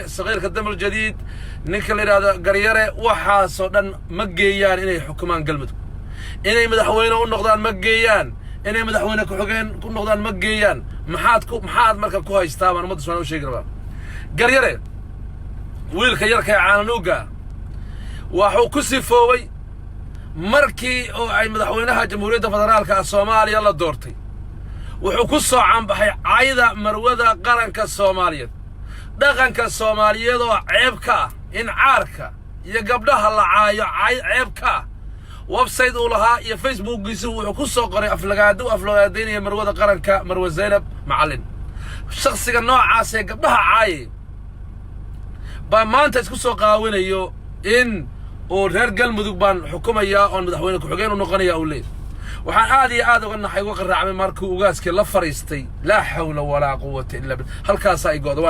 صغير كدم الجديد نكل هذا قريرة وحاصدا مجيان إني حكمان قلبته إني مدحوينه ونقدان مجيان إني مدحوينه كحجين ونقدان مجيان محاد مركب كويس طبعا ما تسمعوا شيء قربا قريرة ويل كيرك عانوجا وحو كسفوي مركي أو أي مدحوينها جمهورية فدرالك الصومالي يلا دورتي وحو كسو عن بحي عايدة مروده قرنك الصومالية dhaqanka Soomaaliyeed oo ceebka in caarka iyo gabdhaha la caayo ceebka website uu lahaa iyo Facebook-giisa wuxuu ku soo qoray aflagaadinaya marwada qaranka Marwa Zainab Macalin shakhsiga noocaas ee gabdhaha caayay ba maanta isku soo qaawinayo in oo reer Galmudug baan xukumaya oo madaxweyne ku xigeen u noqonaya uu leeyahay waxaan aad uga naxay uga qaraacmay markuu ugaaskii la fariistay la hawla wala quwwata illa billah halkaas ay go'do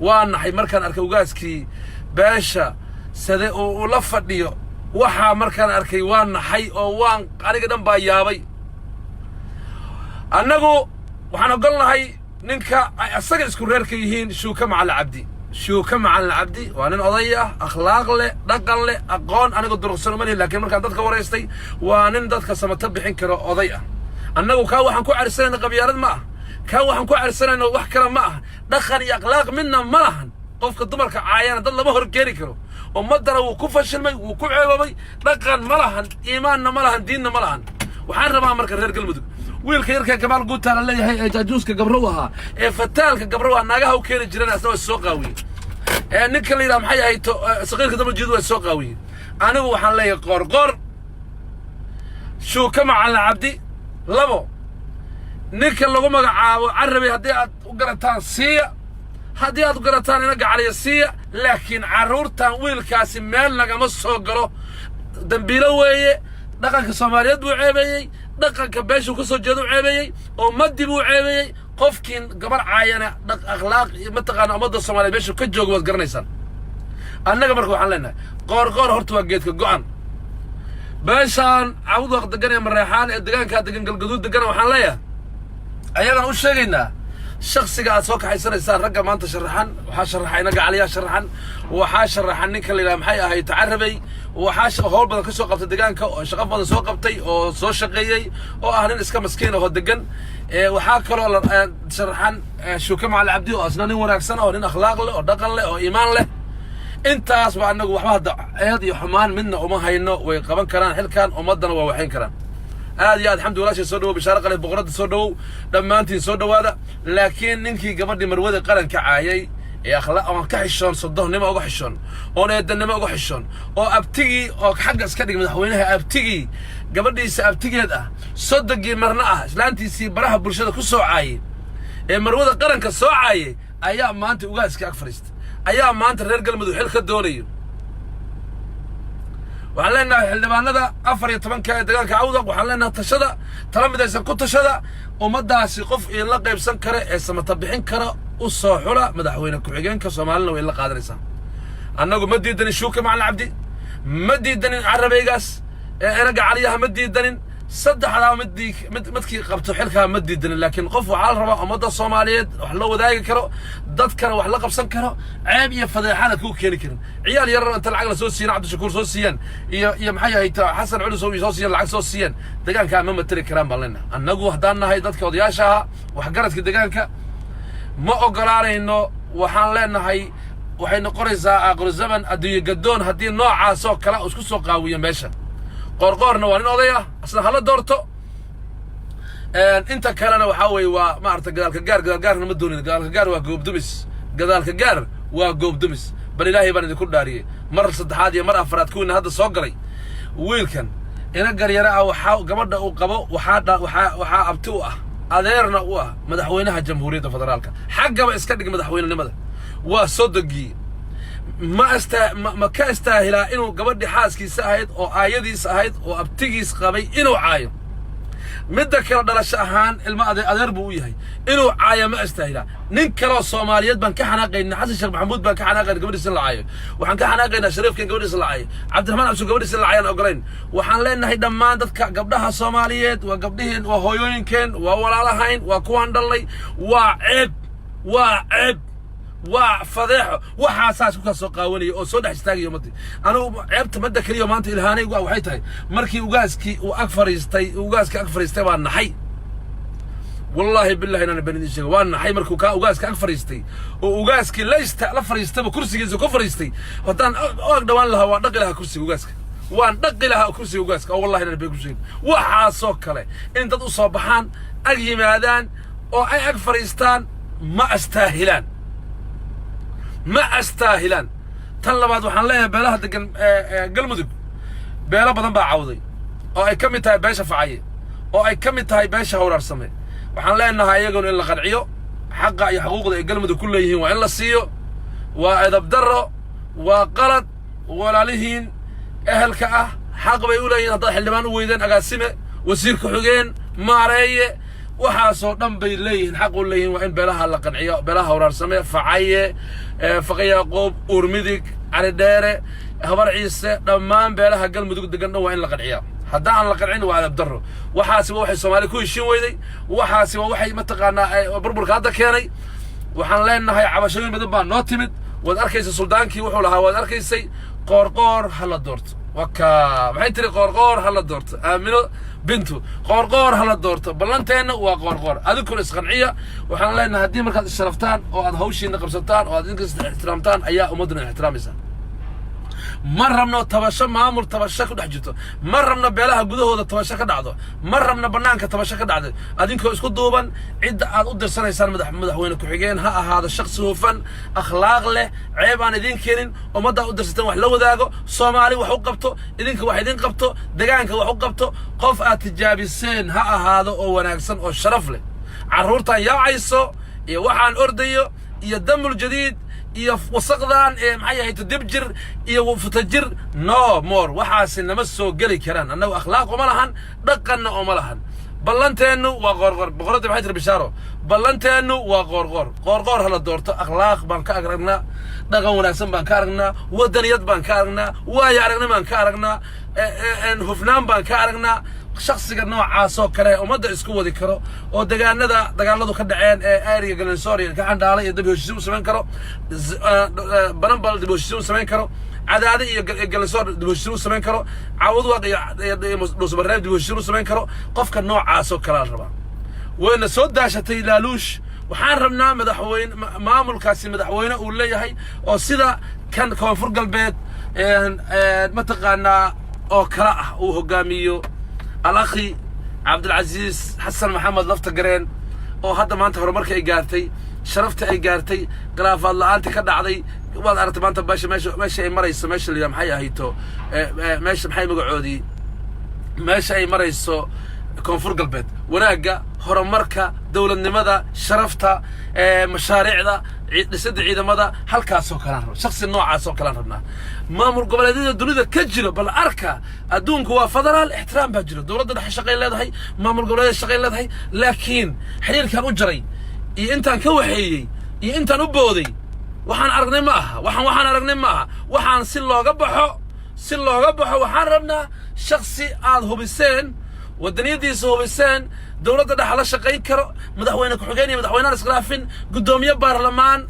waan naxay markaan arkay ugaaskii beesha sade oo la fadhiyo waxa markaan arkay waan naxay oo waan aniga dhan baa yaabay annagu waxaan ogolnahay ninka asaga isku reerka yihiin Shuuka Macalin Cabdi waa nin oday ah akhlaaq leh dhaqan leh aqoon aniga durugsan ma laakiin markaan dadka wareystay waa nin dadka samata bixin karo oday ah annagu ka waxaan ku carsanaynaa qabyaalad ma ah ka waxaan ku carsanaynaa wax kale ma ah dhaqan iyo akhlaaq midna ma lahan qofka dumarka caayana dad lama hor keeni karo ummadana wuu ku fashilmay wuu ku ceebabay dhaqan ma lahan iimaanna ma lahan diinna ma lahan waxaan rabaa marka reer Galmudug wiilka yarka Kamaal Guutaan leeyahay ee jaajuuska gabro aha ee fataalka gabro ah naagaha u keenay jireen asna soo qaawiyay ee ninka la yiraahdo maxay ahayd saqiirka daba jeedu way soo qaawiyay anigu waxaan leeyahay qorqor Shuuka Macalin Cabdi labo ninka lagu magacaabo Carabi hadii aad u garataan siiya hadii aad u garataan ina gacaliya siiya laakiin caruurtan wiilkaasi meel lagama soo galo dambiilo weeye dhaqanka Soomaaliyeed buu ceebayay dhaqanka beeshu ku soo jeedo ceebayay oo madib uu ceebayay qofkiin gabar caayana akhlaaq ma taqaan umada Soomaaliyeed beeshu ka joogo wad garanaysan annaga marka waxaan leenahay qorqor horta waa geedka go'an beeshan awd waqti degan ee Mareexaan ee deegaanka degan Galgaduud degan waxaan leeyahay ayagan u sheegaynaa shakhsiga aad soo kaxaysanaysaa ragga maanta sharaxan waxa sharaxayna gacaliya sharaxan waxa sharaxan ninka la maxay ahayd Carabay waxa howl badan ka soo qabtay deegaanka oo shaqo badan soo qabtay oo soo shaqeeyay oo ah nin iska maskiin oo degan waxa kale oo sharaxan Shuuka Macalin Cabdi oo asna nin wanaagsan oo nin akhlaaq leh oo dhaqan leh oo iimaan leh intaas ba anagu waxba hadda ayad iyo xumaan midna uma hayno way qaban karaan xilkan ummadana waa waxayn karaan aad iyo aad alxamdulillah soo dhaw bishaara qale boqorada soo dhaw dhamaantiin soo dhawaada laakiin ninkii gabadhii marwada qaranka caayay ee akhlaaq aan ka xishoon sodohnimo uga xishoon oo eedanimo uga xishoon oo abtigi oo xagga iska dhig madaxweynaha abtigi gabadhiisa abtigeed ah sodogii marna ah islaantiisii baraha bulshada ku soo caayay ee marwada qaranka soo caayay ayaa maanta ugaaska ag fariistay ayaa maanta reer Galmudug xil ka doonayo waxaan leenahay xildhibaanada 14 ee deegaanka Awdaq waxaan leenahay tashada tala midaysan ku tashada ummadaasi qof in la qaybsan karo ee samata bixin karo u soo xula madaxweyne ku xigeenka Soomaaliland way la qaadanaysaa annagu ma diidanin Shuuka Macalin Cabdi ma diidanin Carabaygaas ee anaga caliyaha ma diidanin saddexda midkii qabto xilka ma diidanin laakiin qof waxa la rabaa ummadda Soomaaliyeed wax loo wadaagi karo dadkana wax la qabsan karo ceeb iyo fadeexada ku keeni karin ciyaal yar inta lacag la soo siiyay Cabdishakuur soo siiyaan iyo maxay ahayd Xasan Culus oo soo siiyay lacag soo siiyaan deegaanka ma matali karaan balena annagu hadaan nahay dadka odayaasha wax garadka deegaanka ma ogolaanayno waxaan leenahay waxay noqonaysaa aqal zaman adduunyo gadoon hadii noocaas oo kala isku soo qaawiyo meesha qorqorna waa nin oday ah asna hala doorto inta kalena waxa way waa ma arta gadaalka ma doonin gadaalka gaar waa goobdumis gadaalka gaar waa goobdumis bal ilaahay baan idinku dhaariyay mar saddexaad iyo mar afraad kuwina hadda soo galay wiilkan ina garyara ah waxa gabadha uu qabo waxa abti u ah adeerna u ah madaxweynaha jamhuuriyadda federaalka xaqaba iska dhig madaxweynenimada waa sodogii ما كاستاهلا إنه قبل حاسكي ساهد أو آيدي ساهد أو أبتجي قبي إنه عايم مدك يرد شاهان الماء أدربوا وياي إنه عايم ما استاهلا ننكر الصوماليات بن كحنا قينا حسن الشيخ محمود بن كحنا قينا قبل السنة العايم وحن كحنا قينا شريف كان قبل السنة العايم عبد الرحمن عبد قبل السنة العايم أقولين وحن لنا هيدا ما دك قبلها الصوماليات وقبلهن وهوين كان وولا لهين وكوان دلي وعب وفضيحه وحاساس كاسو قاوني او سو دخ استاغي يومدي انا عيبت مده كليو مانتا الهاني waxay tahay markii ugaaski uu ag fariistay waan naxay والله بالله انا بني شيء waan naxay markuu ka ugaaska ag fariistay oo ugaaski la fariistay kursigiisa ku fariistay hadaan og dhawaan lahaa waan dhaqi lahaa kursiga ugaaska waan dhaqi lahaa kursiga ugaaska wallahi ana beegu sheeg waxa soo kale in dad u soo baxaan ag yimaadaan oo ay ag fariistaan ما أستاهلان تلا بعد وحنا لها بلاها دقن قلمدق بلا بدن بعوضي أو أي كم تاي باشا فعيه أو أي كم تاي باشا هور أرسمه وحنا لها إنها يجون إلا قرعيو حق أي حقوق ذي قلمدق كله يهين وإلا سيو وإذا بدره وقلت ولا لهين أهل كأه حق بيقول إن هذا حلمان ويدن أقاسمه وسير كحجين ماريه وحاسو دم بيلين حقوا لين وإن بلاها لقنعية بلاها ورسمة فعية فقياقوب أورميدك على داره هبر عيسى دمان بلاها قل مدوق دقنا وإن لقنعية حدا عن لقنعين وعلى بدره وحاسب وحي الصومالي كل شيء ويدي وحاسب وحي متقنا بربر هذا كاني وحن لنا هاي عباشين بدبان نوتمد والأركيس السلطانكي وحولها والأركيسي قرقور هلا دورت وكا maxay tiri qorqor hala doorto aamino bintu qorqor hala doorto ballanteena waa qorqor adigu isqanciya waxaan leenahay hadii markaad isharaftaan oo aad hawshiina qabsataan oo aad idinka ixtiraamtaan ayaa ummadna ixtiraamaysa marrabna tabasho maamul tabasho ku dhaxjito marrabna beelaha gudahooda tabasho ka dhacdo marrabna banaanka tabasho ka dhacdo adinkoo isku duuban cid aad u dirsanaysaan madaxweyne ku xigeen ha ahaado shakhsi hufan akhlaaq leh ceeb aan idin keenin ummadda u dirsataan wax la wadaago Soomaali wax u qabto idinka wax idin qabto deegaanka wax u qabto qof aad tijaabiseen ha ahaado oo wanaagsan oo sharaf leh caruurtan yaacayso iyo waxaan ordayo iyo damul jadiid iyo wasaqdan maxay ahayd dibjir iyo futajir no more waxaas nama soo gali karaan annagu akhlaaq uma lahan dhaqanna uma lahan ballanteenu waa qorqor boqorada maxay tir bishaaro ballanteenu waa qorqor hala doorto akhlaaq baan ka aragnaa dhaqan wanaagsan baan ka aragnaa wadaniyad baan ka aragnaa waayo aragnimo baan ka aragnaa hufnaan baan ka aragnaa shakhsiga noocaas oo kale umada isku wadi karo oo dagaaladu ka dhaceen area Galansoria ka xandaalay iyo dib heshiis u sameyn karo banbal dib heshiis u sameyn karo cadaade iyo Galansoria dib heshiis u sameyn karo caawad waqiya dib heshiis u sameyn karo qofka noocaas oo kale raba wayna soo daashatay laaluush waxaan rabnaa madaxweyne maamulkaasi madaxweyne uu leeyahay oo sida kan koonfur galbeed ma taqaanaa oo kala ah uu hogaamiyo الأخي عبد العزيز حسن محمد لفتقرين أو هذا ما أنت هرمرك إيجارتي شرفت إيجارتي قلاف الله أنت كذا عضي والله أردت ما أنت ماشي مريس ماشي اليوم حيا هيتو ماشي محي مقعودي ماشي أي مريس كونفور قلبت وناقة هرمرك دولة النمذا شرفتها مشاريع ذا لسد عيد ماذا هل كاسو كلام شخص النوع عاسو كلام ربنا مامور قبل الدنيا كجرة بالأركة أدونك هو فضل الاحترام بجرة دولة ده شقين لا هي مامور قبل الشقين لا هي لكن حين كان أجري أنت كوحي أنت نبودي وحن أرقني معها وحن أرقني معها وحن سلوا قبحه وحن ربنا شخصي هو بالسن والدنيا دي سو بالسن دولة ده حلا شقين كرو مدحوينا كحجاني مدحوينا الإسقلافين قدومية برلمان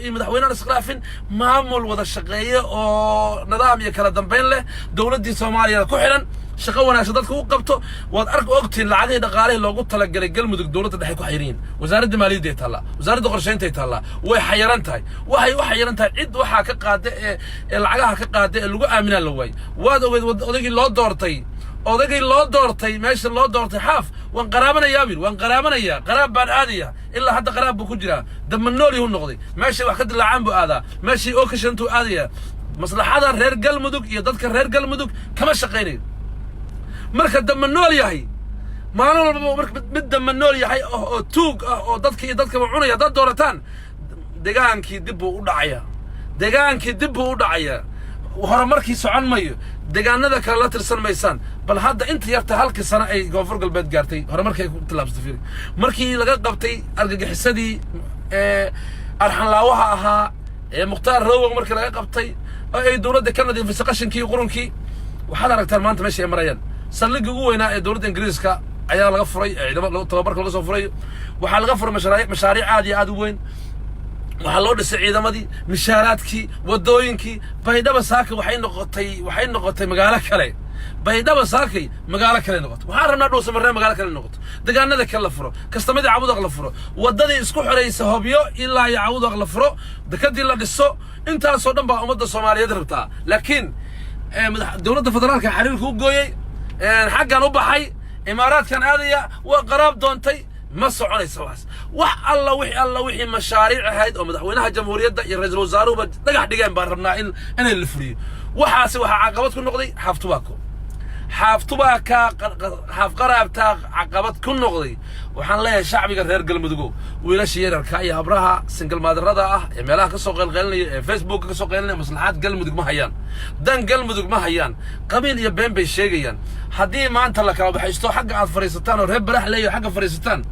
مدحوينا الإسقلافين معمول وذا الشقية أو نظام يكلا دمبين له دولة دي سوماليا كحلا شقونا شدتك وقبته وأرك وقت اللي عليه دقاله لو قلت لك رجال مدك دولة ده حيكون حيرين وزارة المالية دي تلا وزارة قرشين تي تلا وحيران تاي وحيران تاي عد وحا كقادة العجاها كقادة اللي جوا من اللوي وذاك اللي دورتي odagay loo doortay meesha loo doortay xaaf waan qaraabanayaa qaraab baan aadaya ilaa hadda qaraab buu ku jiraa damanooli uu noqday meesha wax ka dilaacaan buu aadaa meeshii oo ka shantu aadaya maslaxada reer galmudug iyo dadka reer galmudug kama shaqeynay marka damanool yahay maalin walba marka mid damanool yahay oo tuug ah oo dadka iyo dadka cunaya dad doorataan degaankii dib uu u dhacaya horumarkii socon mayo deegaanada kale la tirsan maysaan bal hadda inta yarta halkii sano ay koonfur galbeed gaartay horumarkii ay ku tilaabsatay fiiri markii laga qabtay argagixisadii arxan laawaha ahaa muqtaar roog markii laga qabtay oo ay dawladda ka nadiifisay qashinkii qurunkii waxaad aragtaan maanta meesha ay marayaan saldhigii ugu weynaa ee dawladda Ingiriiska ayaa laga furay ciidamada tababarka laga soo furay waxaa laga furay mashaariic aad iyo aad u weyn waxaa loo dhisay ciidamadii mishaaraadkii wadooyinkii baydhaba saaka waxay noqotay magaalo kale baydhaba saakay magaalo kale noqoto waxaan rabnaa dhuusa marnaa magaalo kale noqoto deegaanada kale la furo kastamadii Cabudaq la furo wadadii isku xiraysa Hobyo ilaa iyo Cabudaq la furo dekadii la dhiso intaas oo dhan baa ummadda Soomaaliyeed rabtaa laakiin dawladda federaalka xiriirka u gooyay xaggan u baxay imaaraadkan aadaya waa qaraab doontay ما صعوني سواس وح الله وحي مشاريع هاي أو مدحونها جمهورية يا رئيس الوزراء وبدقح دقيقة بربنا إن اللي فري وحاسي عقبتكم نقضي حافتباكا حاف قرابتا عقبتكم نقضي وحن لها شعبي غير قلم دقو ولا شيء ركاي هبرها سنجل مادردا ميلها كسوق قلقلني فيسبوك كسوق قلقلني مصلحات قلم دق ما هيان دان قلم دق ما هيان قبيل يبين بيشيغيان حدي ما انت لك بحيستو حق على فريستان ورهب رح لي حق فريستان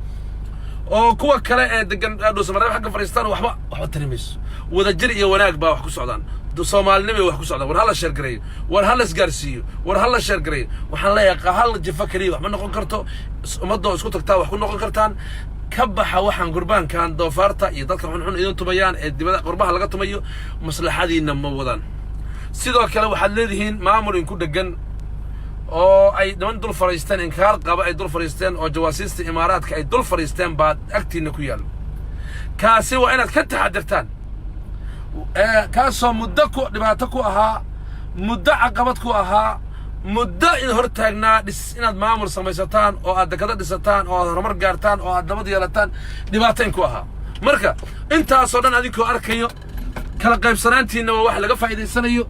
oo kuwa kale ee degan dhuusamareeb xagga fariistaan waxba tarimis wada jir iyo wanaag baa wax ku socdaan Soomaalnimo wax ku socdaan war hal sheer gareeyo war hal isgaarsiyo war hal sheer gareeyo waxaan leeyahay hal jifa kaliya wax ma noqon karto ummadda isku tagtaa wax ku noqon kartaan ka baxa waxaan qurbaankan doofaarta iyo dadka xun idin tumayaan ee dibada qurbaha laga tumayo maslaxadiina ma wadaan sidoo kale waxaad leedihiin maamul in ku dhagan oo ay dhan dul fariisteen inkaar qaba ay dul fariisteen oo jawaasiista imaaraadka ay dul fariisteen baad agtiina ku yaal kaasi waa inaad ka taxadirtaan kaasoo muddo ku dhibaato ku ahaa muddo caqabad ku ahaa muddo in hortaagnaa inaad maamul samaysataan oo aad dekada dhisataan oo aad horumar gaartaan oo aad nabad yeelataan dhibaateen ku ahaa marka intaasoo dhan adinkoo arkayo kala qaybsanaantiina waa wax laga faa'iideysanayo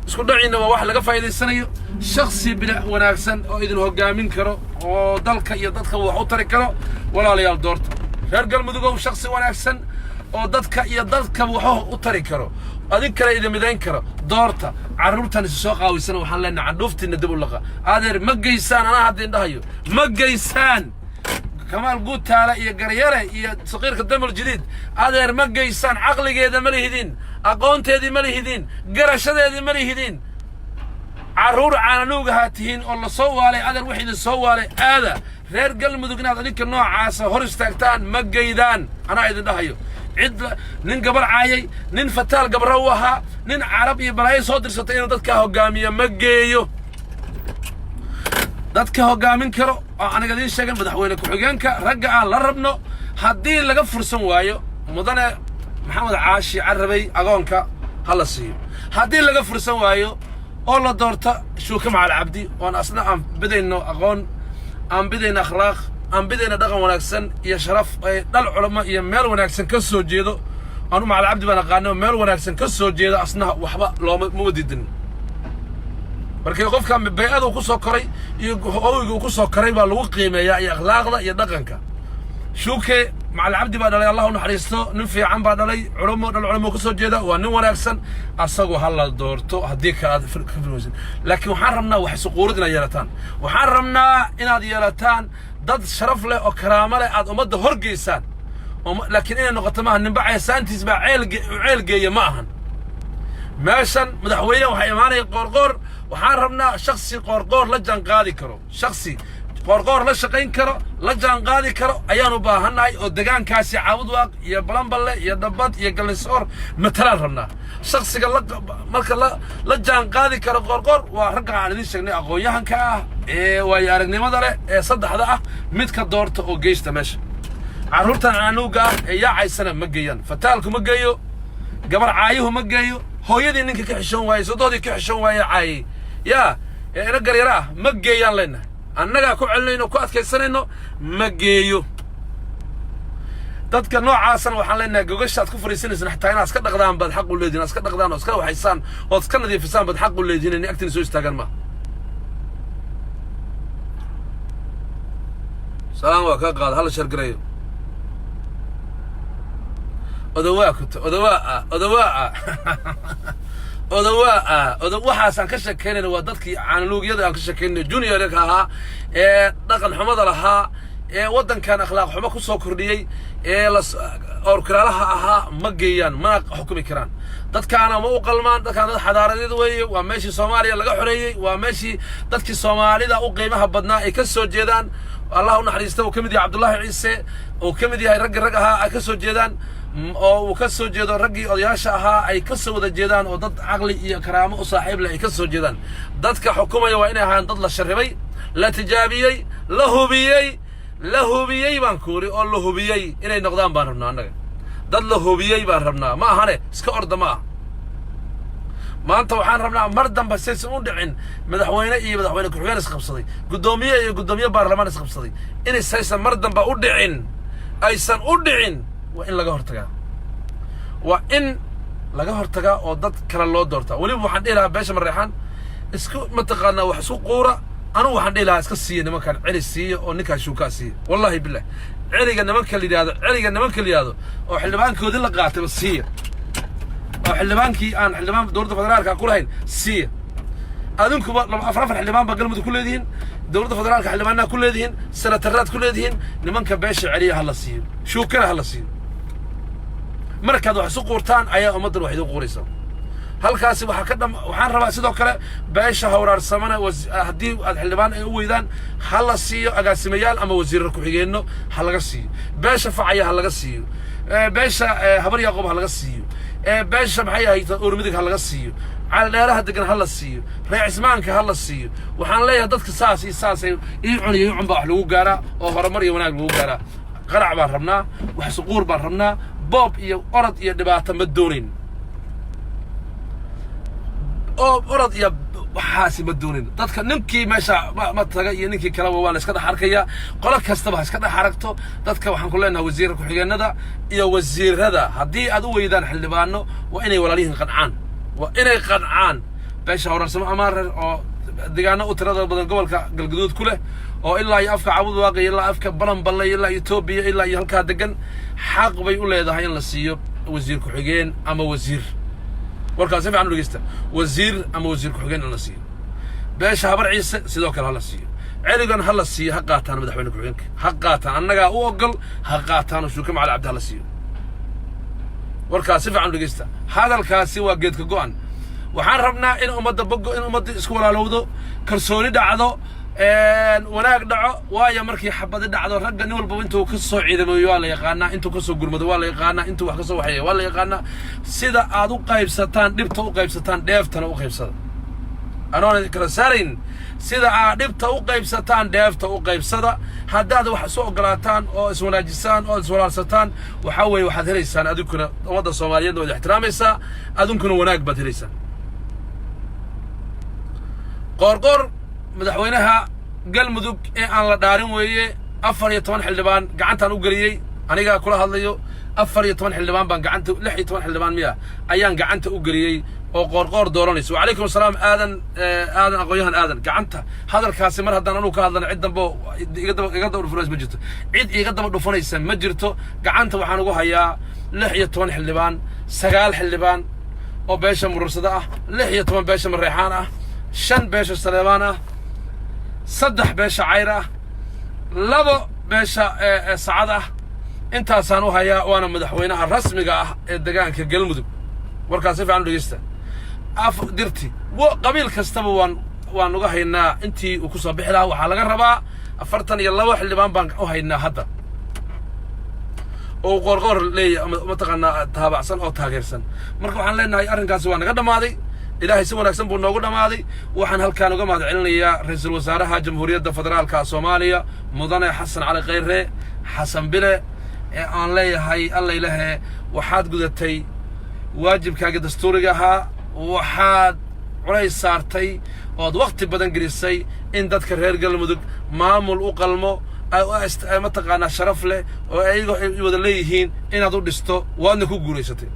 isku dhaciina waa wax laga faa'iideysanayo shakhsi bila wanaagsan oo idin hogaamin karo oo dalka iyo dadka wax u tari karo walaalayaal doorta reer galmudug oo shakhsi wanaagsan oo dadka iyo dadka wax u tari karo adin kale idin midayn karo doorta carruurtan soo qaawisana waxaan leenahay candhuuftiina dib u laqa adeer ma geysaan ana hadin dhahayo ma geysaan كمال قوت تالا يا قريرة يا صغير قدام الجديد هذا ما جيسان عقلي هذا مليهدين أقونت هذه مليهدين قرش هذه مليهدين عرور على نوج هاتين والله صوالي هذا الوحيد الصوالي هذا غير قلب مدقنا ذلك النوع عاسى هرستاكتان ما جيدان أنا عيد دهيو عد نين قبر عايي نين فتال قبر روها نين عربي براي صدر ستين ضدك هجامية ما جيو dadka hogaamin karo oo anaga idin sheegan madaxweyne ku xigeenka ragga aan la rabno hadii laga fursan waayo mudane maxamed caashi carabay agoonka hala siiyo hadii laga fursan waayo oo la doorto shuuka macal cabdi oo asna aan bidayno aqoon aan bidayno akhlaaq aan bidayno dhaqan wanaagsan iyo sharaf ay dal culimo iyo meel wanaagsan ka soo jeedo aanu macal cabdi baan aqaano meel wanaagsan ka soo jeedo asna waxba looma wadidin markay qofka bay'ada ku soo koray iyo hooygu ku soo koray baa lagu qiimeeyaa iyo akhlaaqda iyo dhaqanka shuuke macal cabdi baa dhalay Allahu naxariisto nin fiican baa dhalay culimo ku soo jeeda waa nin wanaagsan asagoo hal doorto hadii ka aad firfirwaysan laakiin waxaan rabnaa wax suquurad inaad yeelataan waxaan rabnaa inaad yeelataan dad sharaf leh oo karaamo leh aad ummadda horgeysaan laakiin inay noqoto ma nin bacay saantiis baa ceel geeya ma ahan meeshan madaxweyne waxa imaanay qorqor waxaan rabnaa shakhsi qorqor la jaan qaadi karo shakhsi qorqor la shaqayn karo la jaan qaadi karo ayaan u baahanahay oo deegaankaasi Caabudwaaq iyo Balanballe iyo Dabad iyo Galnisoor matalaan rabnaa shakhsiga marka la jaan qaadi karo qorqor waa ragga aan idin sheegnay aqoon-yahanka ah ee way aragnimada leh ee saddexda ah midka doorta oo geeysta meesha carruurtan aanuga ee yaacaysana ma geeyaan fataalku ma geeyo gabar caayuhu ma geeyo hooyadii ninka ka xishoon waayay sodoodii ka xishoon waayay caayay يا أنا قريرة ما جيان لنا أنا جا كعلنا وكأت كيسننا ما جيو تذكر نوع عاصر وحلنا جوجش تكفر السنة حتى أنا أسكت قدام بعد حق الذين أسكت قدام أسكت وحيسان وأسكت ذي فسان بعد حق الذين إني أكتر نسوي استاجر ما سلام وكاقال هلا شرقريو أدواء كنت أدواء waxaan ka sheekeynayna waa dadkii caanuugyada aan ka sheekeynay junior-ka ahaa ee dhaqan xumada lahaa ee wadankan akhlaaq xumo ku soo kordhiyay ee orkiraalaha ahaa ma geeyaan ma xukumi karaan dadkaana ma u qalmaan dadkaan dad xadaaradeed weeye waa meeshii Soomaaliya laga xoreeyay waa meeshii dadkii Soomaalida u qiimaha badnaa ay ka soo jeedaan Allahu naxariisto oo kamid yahay Cabdullaahi Ciise oo kamid yahay rag ahaa ay ka soo jeedaan oo uu ka soo jeedo raggii odayaasha ahaa ay ka soo wada jeedaan oo dad caqli iyo karaamo u saaxiib leh ay ka soo jeedaan dadka xukumaya waa inay ahaan dad la sharribay la tijaabiyey la hubiyey baan kuuri oo la hubiyey inay noqdaan baan rabnaa annaga dad la hubiyey baan rabnaa ma ahane iska orda ma aha maanta waxaan rabnaa mar dambe saysan u dhicin madaxweyne iyo madaxweyne ku-xigeen isqabsaday guddoomiye iyo guddoomiye baarlamaan isqabsaday inay saysan mar dambe u dhicin aysan u dhicin waa in laga hortagaa waa in laga hortagaa oo dad kale loo doortaa weliba waxaan dhihi lahaa beesha mareexaan isku mataqaanaa wax isku quura anugu waxaan dhihi lahaa iska siiya nimankan celi siiya oo ninkaa shuukaa siiya wallaahi billah celiga nimanka la yidhaahdo oo xildhibaankoodii la qaatayba siiya oo xildhibaankii aan xildhibaan dowladda federaalka ku lahayn siiya adinkuba afar xildhibaan baa galmudug ku leedihiin dowladda federaalka xildhibaanaha ku leedihiin senataraad ku leedihiin nimanka beesha celiya ha la siiyo shuukana ha la siiyo markaad wax isu quurtaan ayaa ummaddan wax idin quuraysa halkaasi waxaan rabaa sidoo kale beesha hawraarsamana haddii aad xildhibaan ay u weydaan ha la siiyo agaasimayaal ama wasiirra ku-xigeenno ha laga siiyo beesha facaya ha laga siiyo beesha habar yaaqoob ha laga siiyo beesha maxay ahayd urmidig ha laga siiyo caldheeraha degan ha la siiyo reer cismaanka ha la siiyo waxaan leeyahay dadka saas iyo saasay ii cuniyo ii cun baa wax lagu gaaraa oo horumar iyo wanaag lagu gaaraa qarac baan rabnaa wax suquur baan rabnaa boob iyo orod iyo dhibaato ma doonayn oo orod iyo waxaasi ma doonayn dadka ninkii meesha ma taga iyo ninkii kaleba waa la iska dhex arkayaa qolo kastaba ha iska dhex aragto dadka waxaan ku leenahay wasiirka ku-xigeenada iyo wasiirada haddii aad u weydaan xildhibaano waa inay walaalihiin qancaan waa inay qancaan beesha hawraarsamo amaarer oo deegaano u tirada badan gobolka galgaduud ku leh oo ilaa iyo afka cabud waaqi ilaa afka balanballe ilaa Itoobiya ilaa iyo halkaa degan xaq bay u leedahay in la siiyo wasiir ku-xigeen ama wasiir warkaas si fiican u dhegeysta wasiir ama wasiir ku-xigeen in la siiyo beesha habar ciise sidoo kale ha la siiyo celigan ha la siiyo ha qaataan madaxweyne ku-xigeenka ha qaataan annagaa u ogol ha qaataan oo shuuka macali cabdi ha la siiyo warkaas si fiican u dhegeysta hadalkaasi waa geedka go'an waxaan rabnaa in ummadda isku walaalowdo kalsooni dhacdo wanaag dhaco waayo markii xabadi dhacdo ragga nin walba intuu ka soo ciidamayo waa la yaqaanaa intuu ka soo gurmado waa la yaqaanaa intuu wax ka soo waxeeyo waa la yaqaanaa sida aad u qaybsataan dhibta u qaybsataan dheeftana u qaybsada anoona kala saarayn sida aad dhibta u qaybsataan dheefta u qaybsada haddaad wax soo ogolaataan oo iswanaajisaan oo iswalaalsataan waxa weeye waxaad helaysaan adinkuna ummadda Soomaaliyeed oo ixtiraamaysaa adinkuna wanaag baad helaysaan qorqor madaxweynaha galmudug ee aan la dhaarin weeye 14 xildhibaan gacantaan u galiyay aniga kula hadlayo 14 xildhibaan baan gacanta 16 xildhibaan miya ayaan gacanta u galiyay oo qorqor dooranayso wacalaykum asalaam aadan aqoonyahan aadan gacanta hadalkaasi mar haddaan anu ka hadlana cid dambe iga daba dhufanaysa ma jirto cid iga daba dhufanaysa ma jirto gacanta waxaan ugu hayaa 16 xildhibaan 9 xildhibaan oo beesha murursada ah 16 beesha mareexaan ah 5 beesha saleebaan ah 3 beesha cayr ah 2 beesha sacad ah intaasaan u hayaa waana madaxweynaha rasmiga ah ee deegaanka galmudug warkaas si fiican u dhegeysta dirti qabiil kastaba waan uga haynaa intii uu ku soo bixi lahaa waxaa laga rabaa 42 xildhibaan baan u haynaa hadda oo qorqor leeyahay mataqaanaa taabacsan oo taageersan marka waxaan leenahay arrinkaasi waa naga dhamaaday ilaahay si wanaagsan buu noogu dhamaaday waxaan halkaan uga mahad celinayaa ra'iisul wasaaraha jamhuuriyadda federaalka Soomaaliya mudane xasan cali khayre xasan bile ee aan leeyahay alla ilaahay waxaad gudatay waajibkaaga dastuuriga ahaa waxaad culays saartay oo waqti badan gelisay in dadka reer galmudug maamul u qalmo mataqaanaa sharaf leh oo ayaga ay wada leeyihiin inaad u dhisto waadna ku guulaysatay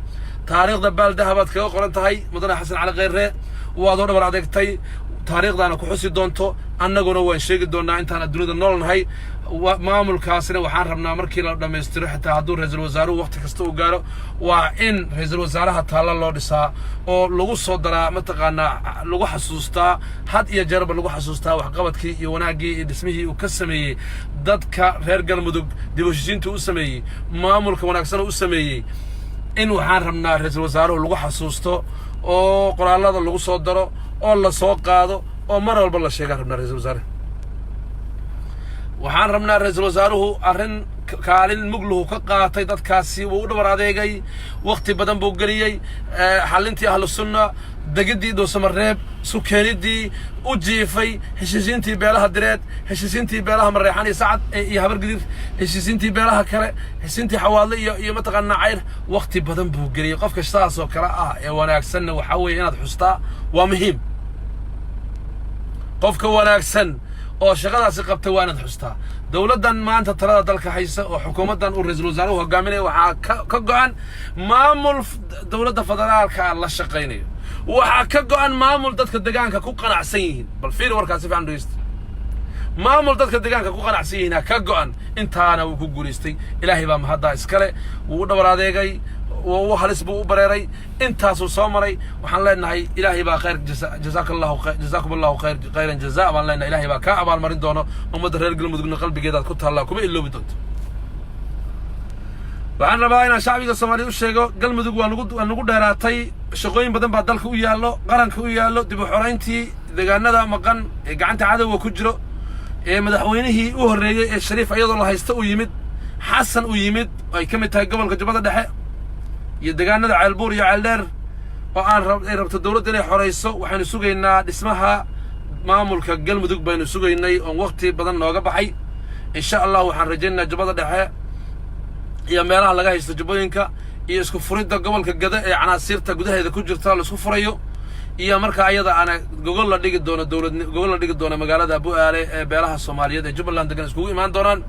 taariikhda baaldahabaad kaga qoran tahay mudane xasan cali khayre waad oo dhabar adeegtay taariikhdaana ku xusi doonto annaguna waan sheegi doonaa intaan adduunyada nool nahay maamulkaasina waxaan rabnaa markii la dhammaystiro xitaa hadduu ra'iisul wasaaruhu waqti kasta u gaaro waa in ra'iisul wasaaraha taalla loo dhisaa oo lagu soo daraa mataqaanaa lagu xasuustaa had iyo jeerba lagu xasuustaa waxqabadkii iyo wanaaggii iyo dhismihii uu ka sameeyey dadka reer galmudug dib u heshiisiinta u sameeyey maamulka wanaagsan u sameeyey in waxaan rabnaa ra'iisul wasaaruhu lagu xasuusto oo qoraalada lagu soo daro oo la soo qaado oo mar walba la sheegaan rabnaa ra'iisul wasaaraha waxaan rabnaa ra'iisul wasaaruhu arrin kaalin mugluhu ka qaatay dadkaasi wuu u dhabar adeegay waqti badan buu geliyay xalintii ahlu sunna degidii Dhuusamareeb sukeenidii u jiifay heshiisiintii beelaha direed heshiisiintii beelaha Mareexan iyo Sacad iyo Habargidir heshiisiintii beelaha kale heshiisiintii Xawaadle iyo mataqaana Cayr waqti badan buu geliyay qofka shaqaas oo kala ah ee wanaagsan waxa weeye inaad xustaa waa muhiim qofka wanaagsan oo shaqadaasi qabtay waa inaad xustaa dawladdan maanta talada dalka haysa oo xukuumaddan uu ra'iisul wasaaruhu hogaaminay waxa ka go'an maamul dawladda federaalka la shaqeynayo waxa ka go'an maamul dadka deegaanka ku qanacsan yihiin bal fiir warkaasi fiican dhageysta maamul dadka deegaanka ku qanacsan yihiin ka go'an intaana uu ku guuleystay ilaahay baa mahadda iskale wuu u dhabar adeegay wuu halis buu u bareeray intaasuu soo maray waxaan leenahay ilaahay baa khayr jazaakumullahu khayran jazaa baan leenahay ilaahay baa ka abaal marin doono ummadda reer galmudugna qalbigeeda ku taala kuma iloobi doonto waxaan rabaa inaan shacbiga Soomaaliyeed u sheego galmudug waa nagu dheeraatay shaqooyin badan baa dalka u yaallo qaranka u yaallo dib u xoreyntii deegaanada maqan ee gacanta cadawga ku jiro ee madaxweynihii u horeeyay ee Shariif ayadoo la haysto u yimid xasan u yimid ay ka mid tahay gobolka Jubbada Dhexe iyo deegaanada Ceelbuur iyo Ceeldheer oo aan rabto dawladda inay xoreyso waxaanu sugaynaa dhismaha maamulka galmudug baynu sugaynay oo waqti badan nooga baxay insha Allah waxaan rajaynaynaa Jubbada Dhexe iyo meelaha laga haysto jubbooyinka iyo isku furidda gobolka Gada ee canaasirta gudaheeda ku jirta la isku furayo iyo marka ayada ana gogol la dhigi doono gogol la dhigi doono magaalada Bu'aale ee beelaha Soomaaliyeed ee Jubbaland degan iskugu imaan doonaan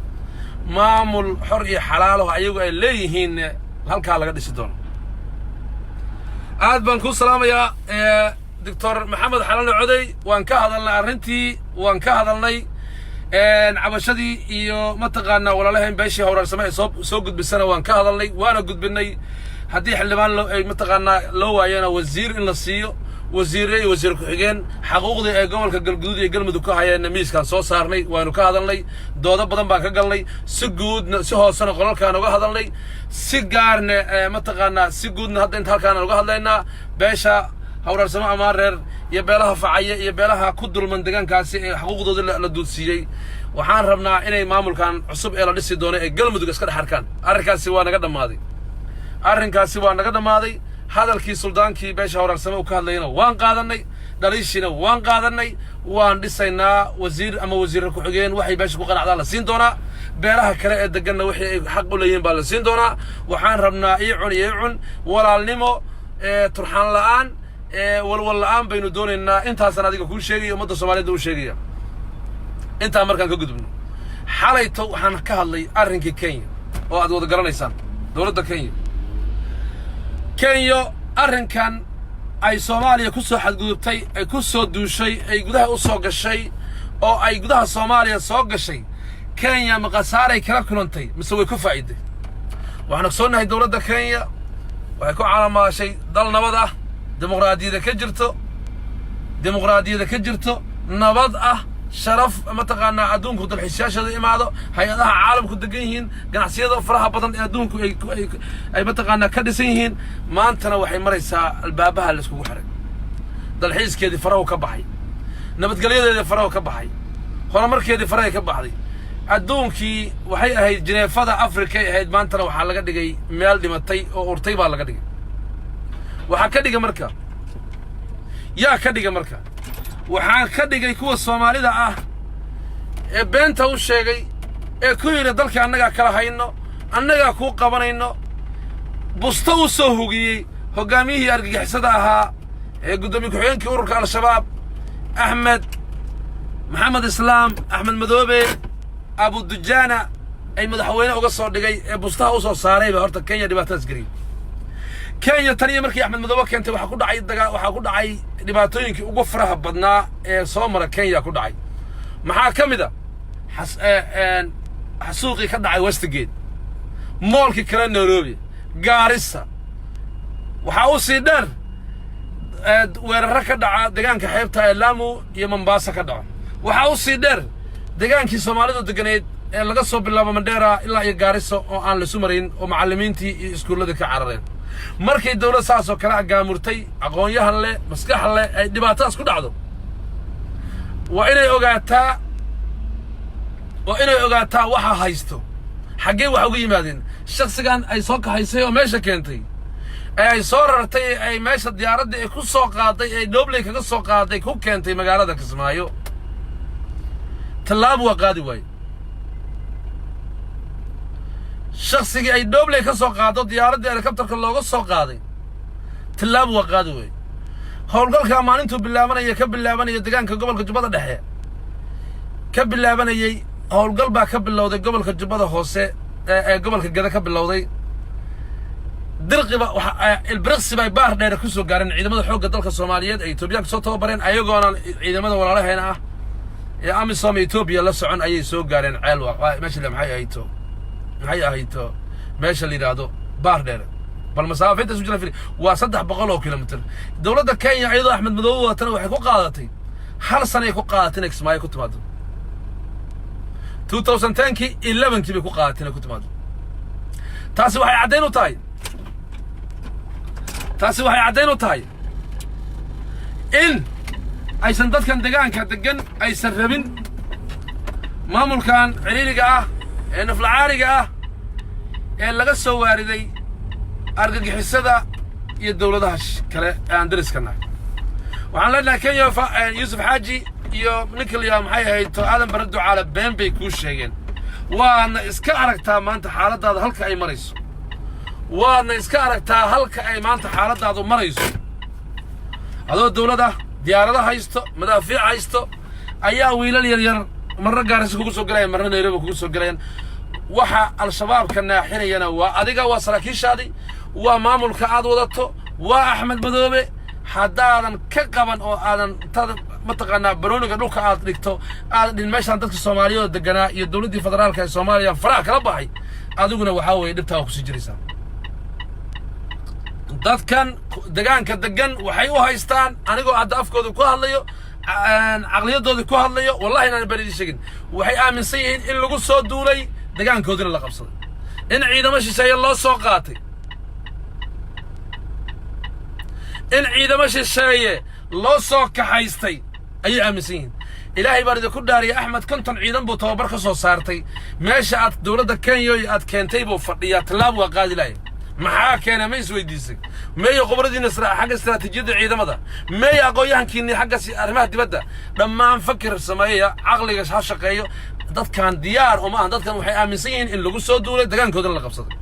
maamul xor iyo xalaal ah ayagu ay leeyihiin halka laga dhisi doono aad baan ku salaamayaa Dr. Maxamed Xalan Coday waan ka hadalnay arintii waan ka hadalnay cabashadii iyo mataqaana walaalahayn beeshii hawraarsamo ee soo gudbisana waan ka hadalnay waana gudbinay haddii xildhibaan ay mataqaana loo waayana wasiir in la siiyo wasiirre iyo wasiir ku-xigeen xaquuqdii ay gobolka Galguduud iyo Galmudug ka hayeen miiskan soo saarnay waanu ka hadalnay doodo badan baan ka galnay si guudna si hoosana qolalkaan uga hadalnay si gaarna mataqaana si guudna hadda inta halkaan uga hadlaynaa beesha hawraarsamo ama reer iyo beelaha facaya iyo beelaha ku dulman deegaankaasi ee xaquuqdooda la duudsiiyay waxaan rabnaa inay maamulkan cusub ee la dhisi doono ee Galmudug iska dhaxarkaan arrinkaasi waa naga dhamaaday hadalkii suldaankii beesha hawraarsamo ka hadlayna waan qaadanay dhaliishina waan qaadanay waan dhisaynaa wasiir ama wasiir ku-xigeen waxay beesha ku qanacdaan la siin doonaa beelaha kale ee deganna wixii ay xaq u leeyihiin baa la siin doonaa waxaan rabnaa icun walaalnimo turxaan la'aan walwal la'aan baynu doonaynaa intaasan adiga kuu sheegaya ummadda Soomaaliyeed u sheegaya intaa markaan ka gudubno xalayto waxaan ka hadlay arrinkii Kenya oo aad wada garanaysaan dawladda Kenya arrinkan ay Soomaaliya ku soo xadgudubtay ay ku soo duushay ay gudaha u soo gashay oo ay gudaha Soomaaliya soo gashay Kenya ma qasaaray kala kulantay mise way ku faa'iiday waxaan ogsoonahay dawladda Kenya waxay ku calaamaashay dal nabad ah dimuqraadiyada ka jirto nabad ah sharaf mataqaana adduunku dalxiisayaashada imaado hay'adaha caalamku degan yihiin ganacsiyada faraha badan ee adduunku ay mataqaana ka dhisan yihiin maantana waxay maraysaa albaabaha la iskugu xiray dalxiiskeedii farahu ka baxay nabadgelyadeedii farahu ka baxay horumarkeedii faraha ka baxday adduunkii waxay ahayd Jineefada Afrika ay ahayd maantana waxaa laga dhigay meel dhimatay oo urtay baa laga dhigay waxaa ka dhigay marka waxaan ka dhigay kuwa Soomaalida ah ee beenta u sheegay ee ku yiri dalka annaga kala hayno annaga ku qabanayno busto u soo hugiyay hogaamiyihii argagixisada ahaa ee gudoomiye ku-xigeenkii ururka al-shabaab Maxamed Islaam Axmed Madoobe Abu Dujana ay madaxweyne uga soo dhigay ee bustaha u soo saaray horta Kenya dhibaatadaas gariib Kenya taniya markii Axmed Madoobe keentay waxa ku dhacay dhibaatooyinkii ugu faraha badnaa ee soo mara Kenya ku dhacay maxaa kamid ah xasuuqii ka dhacay Westgate moolkii kale Nairobi Garissa waxa uu sii dheer weerar ka dhaca deegaanka xeebta ee Lamu iyo Mombasa ka dhaca waxa uu sii dheer deegaankii Soomaalidu deganeed ee laga soo bilaabo Mandera ilaa iyo Garissa oo aan la sumarin oo macallimiintii iyo iskuulada ka carareen markay dawlad saas oo kala gaamurtay aqoon-yahan leh maskax leh ay dhibaatadaas ku dhacdo waa inay ogaataa waxa haysto حقي وحوي مادين الشخص كان أي صوك هيسيو ماشى كنتي أي صور رتي أي ماشى الديارات دي كل سوق قاطي أي دوبلي كل سوق قاطي كل كنتي مقالة كسمايو تلاب وقادي وي الشخص أي دوبلي كل سوق قاطي ديارات دي هليكوبتر كله سوق قاطي تلاب وقادي وي هولقال كمان انتو باللابانية كباللابانية دقان كقبل كجبادة دحية كباللابانية هولقال با كباللوضي قبل كجبادة خوسي قبل كجادة كباللوضي درقي با البرقس باي باهر دايرا كسو قارين عيدمada xoogga dalka Soomaaliyeed ay Itoobiya soo tababareen ayagoona ciidamada walaalaheena ah ee amisom Itoobiya la socon ayay soo gaareen ceel waa meesha la maxay ahayto meesha la yiraahdo baar dheer bal masaafada soo jira waa 300 kilomitir dawladda Kenya ayadoo Axmed Madow watan waxay ku qaadatay hal sano ay ku qaadatay Kismaayo ku timaado 2010 11 kii ku qaadatay ku timaado taasi waxay cadeyn u tahay taasi waxay cadeyn u tahay in aysan dadkan deegaanka degan aysan rabin maamulkan ciriiriga ah ee naflacaariga ah ee laga soo waariday argagixisada iyo dawladaha kale aan dariskana waxaan leenahay Kenya Yusuf Haji iyo Nicolia maxay hayto aadan barado cala been bay ku sheegeen waana iska aragtaa maanta xaaladaada halka ay marayso waana iska aragtaa halka ay maanta xaaladaadu marayso adoo dawladda diyaarada haysto madaafiic haysto ayaa wiilal yar yar marna Gaarisa kugu soo galayeen marna Nairobi kugu soo galayeen waxa al-shabaab ka naaxinayana waa adiga waa saraakiishaadi waa maamulka aad wadato waa Axmed Madoobe hadaadan ka qaban oo aadan mataqaanaa barooniga dhulka aad dhigto aad dhin meeshan dadka Soomaaliyeed deganaa iyo dawladda federaalka ee Soomaaliya faraha kala baxay adiguna waxa way dhibtaa ku sii jiraysaa dadkan deegaanka degan waxay u haystaan anigoo hadda afkooda ku hadlayo aqliyadooda ku hadlayo wallahi inaan bari sheegin waxay aaminsan yihiin in lagu soo duulay deegaankoodina la qabsaday in ciidamo shisheeye loo soo qaatay in ciidamo shisheeye loo soo kaxaystay ayay aaminsan yihiin ilaahay baa idinku dhaariyay Axmed konton ciidan buu tababar ka soo saartay meesha aad dawladda Kenya aad keentay buu fadhiyaa talaab waa qaadi lahayd maxaa keenay ma isweydiisay meeyo khibradiina xagga istiraatiijiyada ciidamada meeyo aqoonyahankiina xagga arrimaha dibadda dhammaan fakir sameeya aqliga shaqeeyo dadkan diyaar uma aan dadkan waxay aaminsan yihiin in lagu soo duulay deegaankooda la qabsaday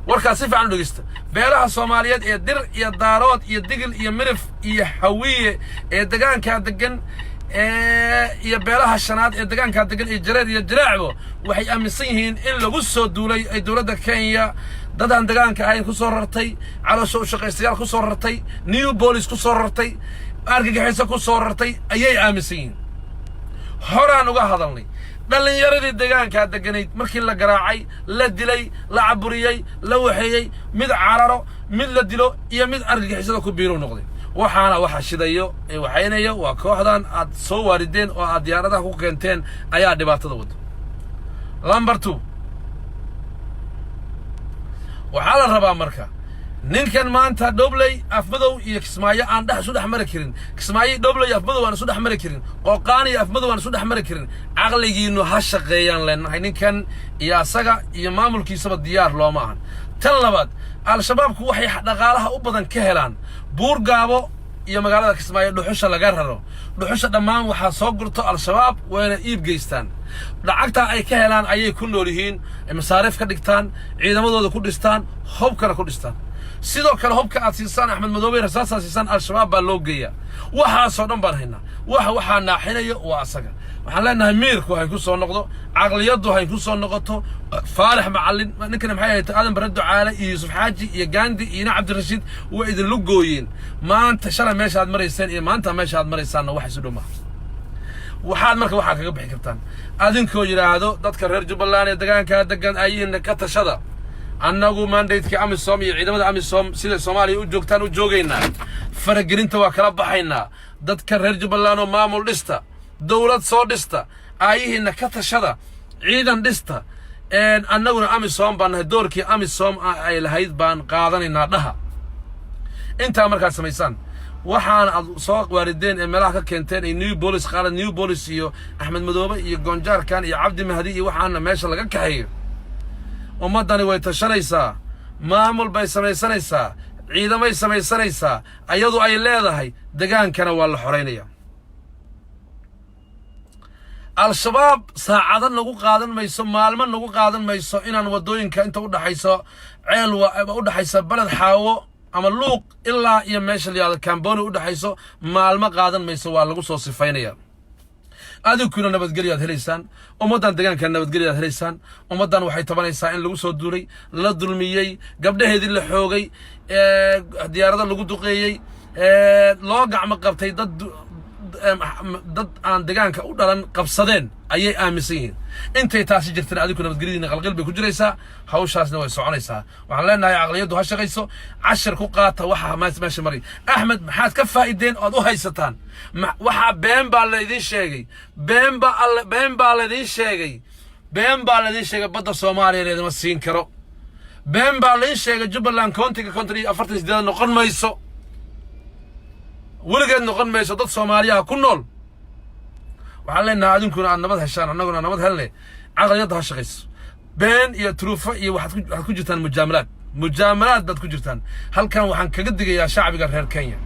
warkaas si fiican u dhageysta beelaha Soomaaliyeed ee dir iyo daarood iyo digil iyo mirif iyo hawiye ee deegaanka degan iyo beelaha shanaad ee deegaanka degan ee jareed iyo jiraacbo waxay aaminsan yihiin in lagu soo duulay ay dawladda Kenya dadan deegaanka ay ku soo rartay caloosho u shaqaystayaal ku soo rartay new police ku soo rartay argagixisada ku soo rartay ayay aaminsan yihiin horaan uga hadalnay dhalinyaradii deegaanka deganayd markii la garaacay la dilay la caburiyay la waxeeyay mid cararo mid la dilo iyo mid argagixisada ku biiro noqday waxaana waxa shidayo ee waxaynayo waa kooxdan aad soo waarideen oo aad diyaaradaha ku keenteen ayaa dhibaatada wada number 2 waxa la rabaa marka ninkan maanta Dobley afmadow iyo Kismaayo aan dhax mari karin Kismaayo Dobley afmadow aan soo dhax mari karin qoqaan iyo afmadow aan soo dhax mari karin aqligiinu ha shaqeeyaan leenahay ninkan iyo asaga iyo maamulkiisaba diyaar looma ahan tan labaad al-shabaabku waxay dhaqaalaha u badan ka helaan buur gaabo iyo magaalada Kismaayo dhuxusha laga raro dhuxusha dhammaan waxa soo gurto al-shabaab wayna iib geystaan lacagta ay ka helaan ayay ku nool yihiin masaarif ka dhigtaan ciidamadooda ku dhistaan hubkana ku dhistaan sidoo kale hubka aad siisaan Axmed Madoobe rasaasa siisaan al-shabaab baa loo geeyaa waxa soo dhan baan haynaa waxa naaxinayo waa asaga waxaan leenahay miirku hay ku soo noqdo aqliyadu hay ku soo noqoto faarax macallin ninkan maxay ahayd aadan barado caala iyo Yusuf Haji iyo Gandhi iyo Cabdirashiid waa idin lugooyeen maanta shalay meesha aad maraysaan iyo maanta meesha aad maraysaan wax isu dhuma waxaad marka waxa kaga bixi kartaan adinkoo yiraahdo dadka reer Jubbaland ee deegaanka degan ayeen ka tashada annagu mandate-ka amisom iyo ciidamada amisom sida Soomaaliya u joogtaan u joogeynaa faragelinta waa kala baxaynaa dadka reer Jubbaland oo maamul dhista dawlad soo dhista ayihina ka tashada ciidan dhista annaguna amisom baan doorkii amisom ay lahayd baan qaadanaynaa dhaha انت مركز سميسان waxaan aad soo waarideen ee meelaha ka keenteen ay new police qaala new police iyo Axmed Madoobe iyo Gonjaarkan iyo Cabdi Mahdi iyo waxaana meesha laga kaxeeyo ummadani way tashanaysaa maamul bay samaysanaysaa ciidamay samaysanaysaa ayadu ay leedahay dagaankana waa la xoreynaya al-shabaab saacado nagu qaadan mayso maalmo nagu qaadan mayso inaan wadooyinka inta u dhaxayso ceelwa u dhaxaysa balad xaawo ama luuq ilaa iyo meesha liyaada Kamboni u dhaxayso maalmo qaadan mayso waa lagu soo sifaynaya adinkuna nabadgelyad helaysaan ummadan deegaanka nabadgelyad helaysaan ummadan waxay tabanaysaa in lagu soo duulay la dulmiyay gabdhaheedii la xoogay diyaarada lagu duqeeyay loo gacmo qabtay dad aan deegaanka u dhalan qabsadeen ayay aaminsan yihiin intay taasi jirtaan adigu nabadgelyadiina qalqal bay ku jiraysaa hawshaasna way soconaysaa waxaan leenahay aqliyadu ha shaqayso cashar ku qaata waxa meesha maray Axmed maxaad ka faa'iideen oo u haysataan waxa been baa la idin sheegay been baa la idin sheegay badda Soomaaliyeed ma siin karo been baa la idin sheegay Jubbaland County-ga 48 noqon mayso weligeed noqon mayso dad Soomaaliya ku nool waxaan leenahay adinkuna aad nabad heshaan annaguna nabad helnay aqliyada ha shaqayso been iyo truufa iyo waxaad ku jirtaan mujaamalaad dad ku jirtaan halkan waxaan kaga digayaa shacbiga reer Kenya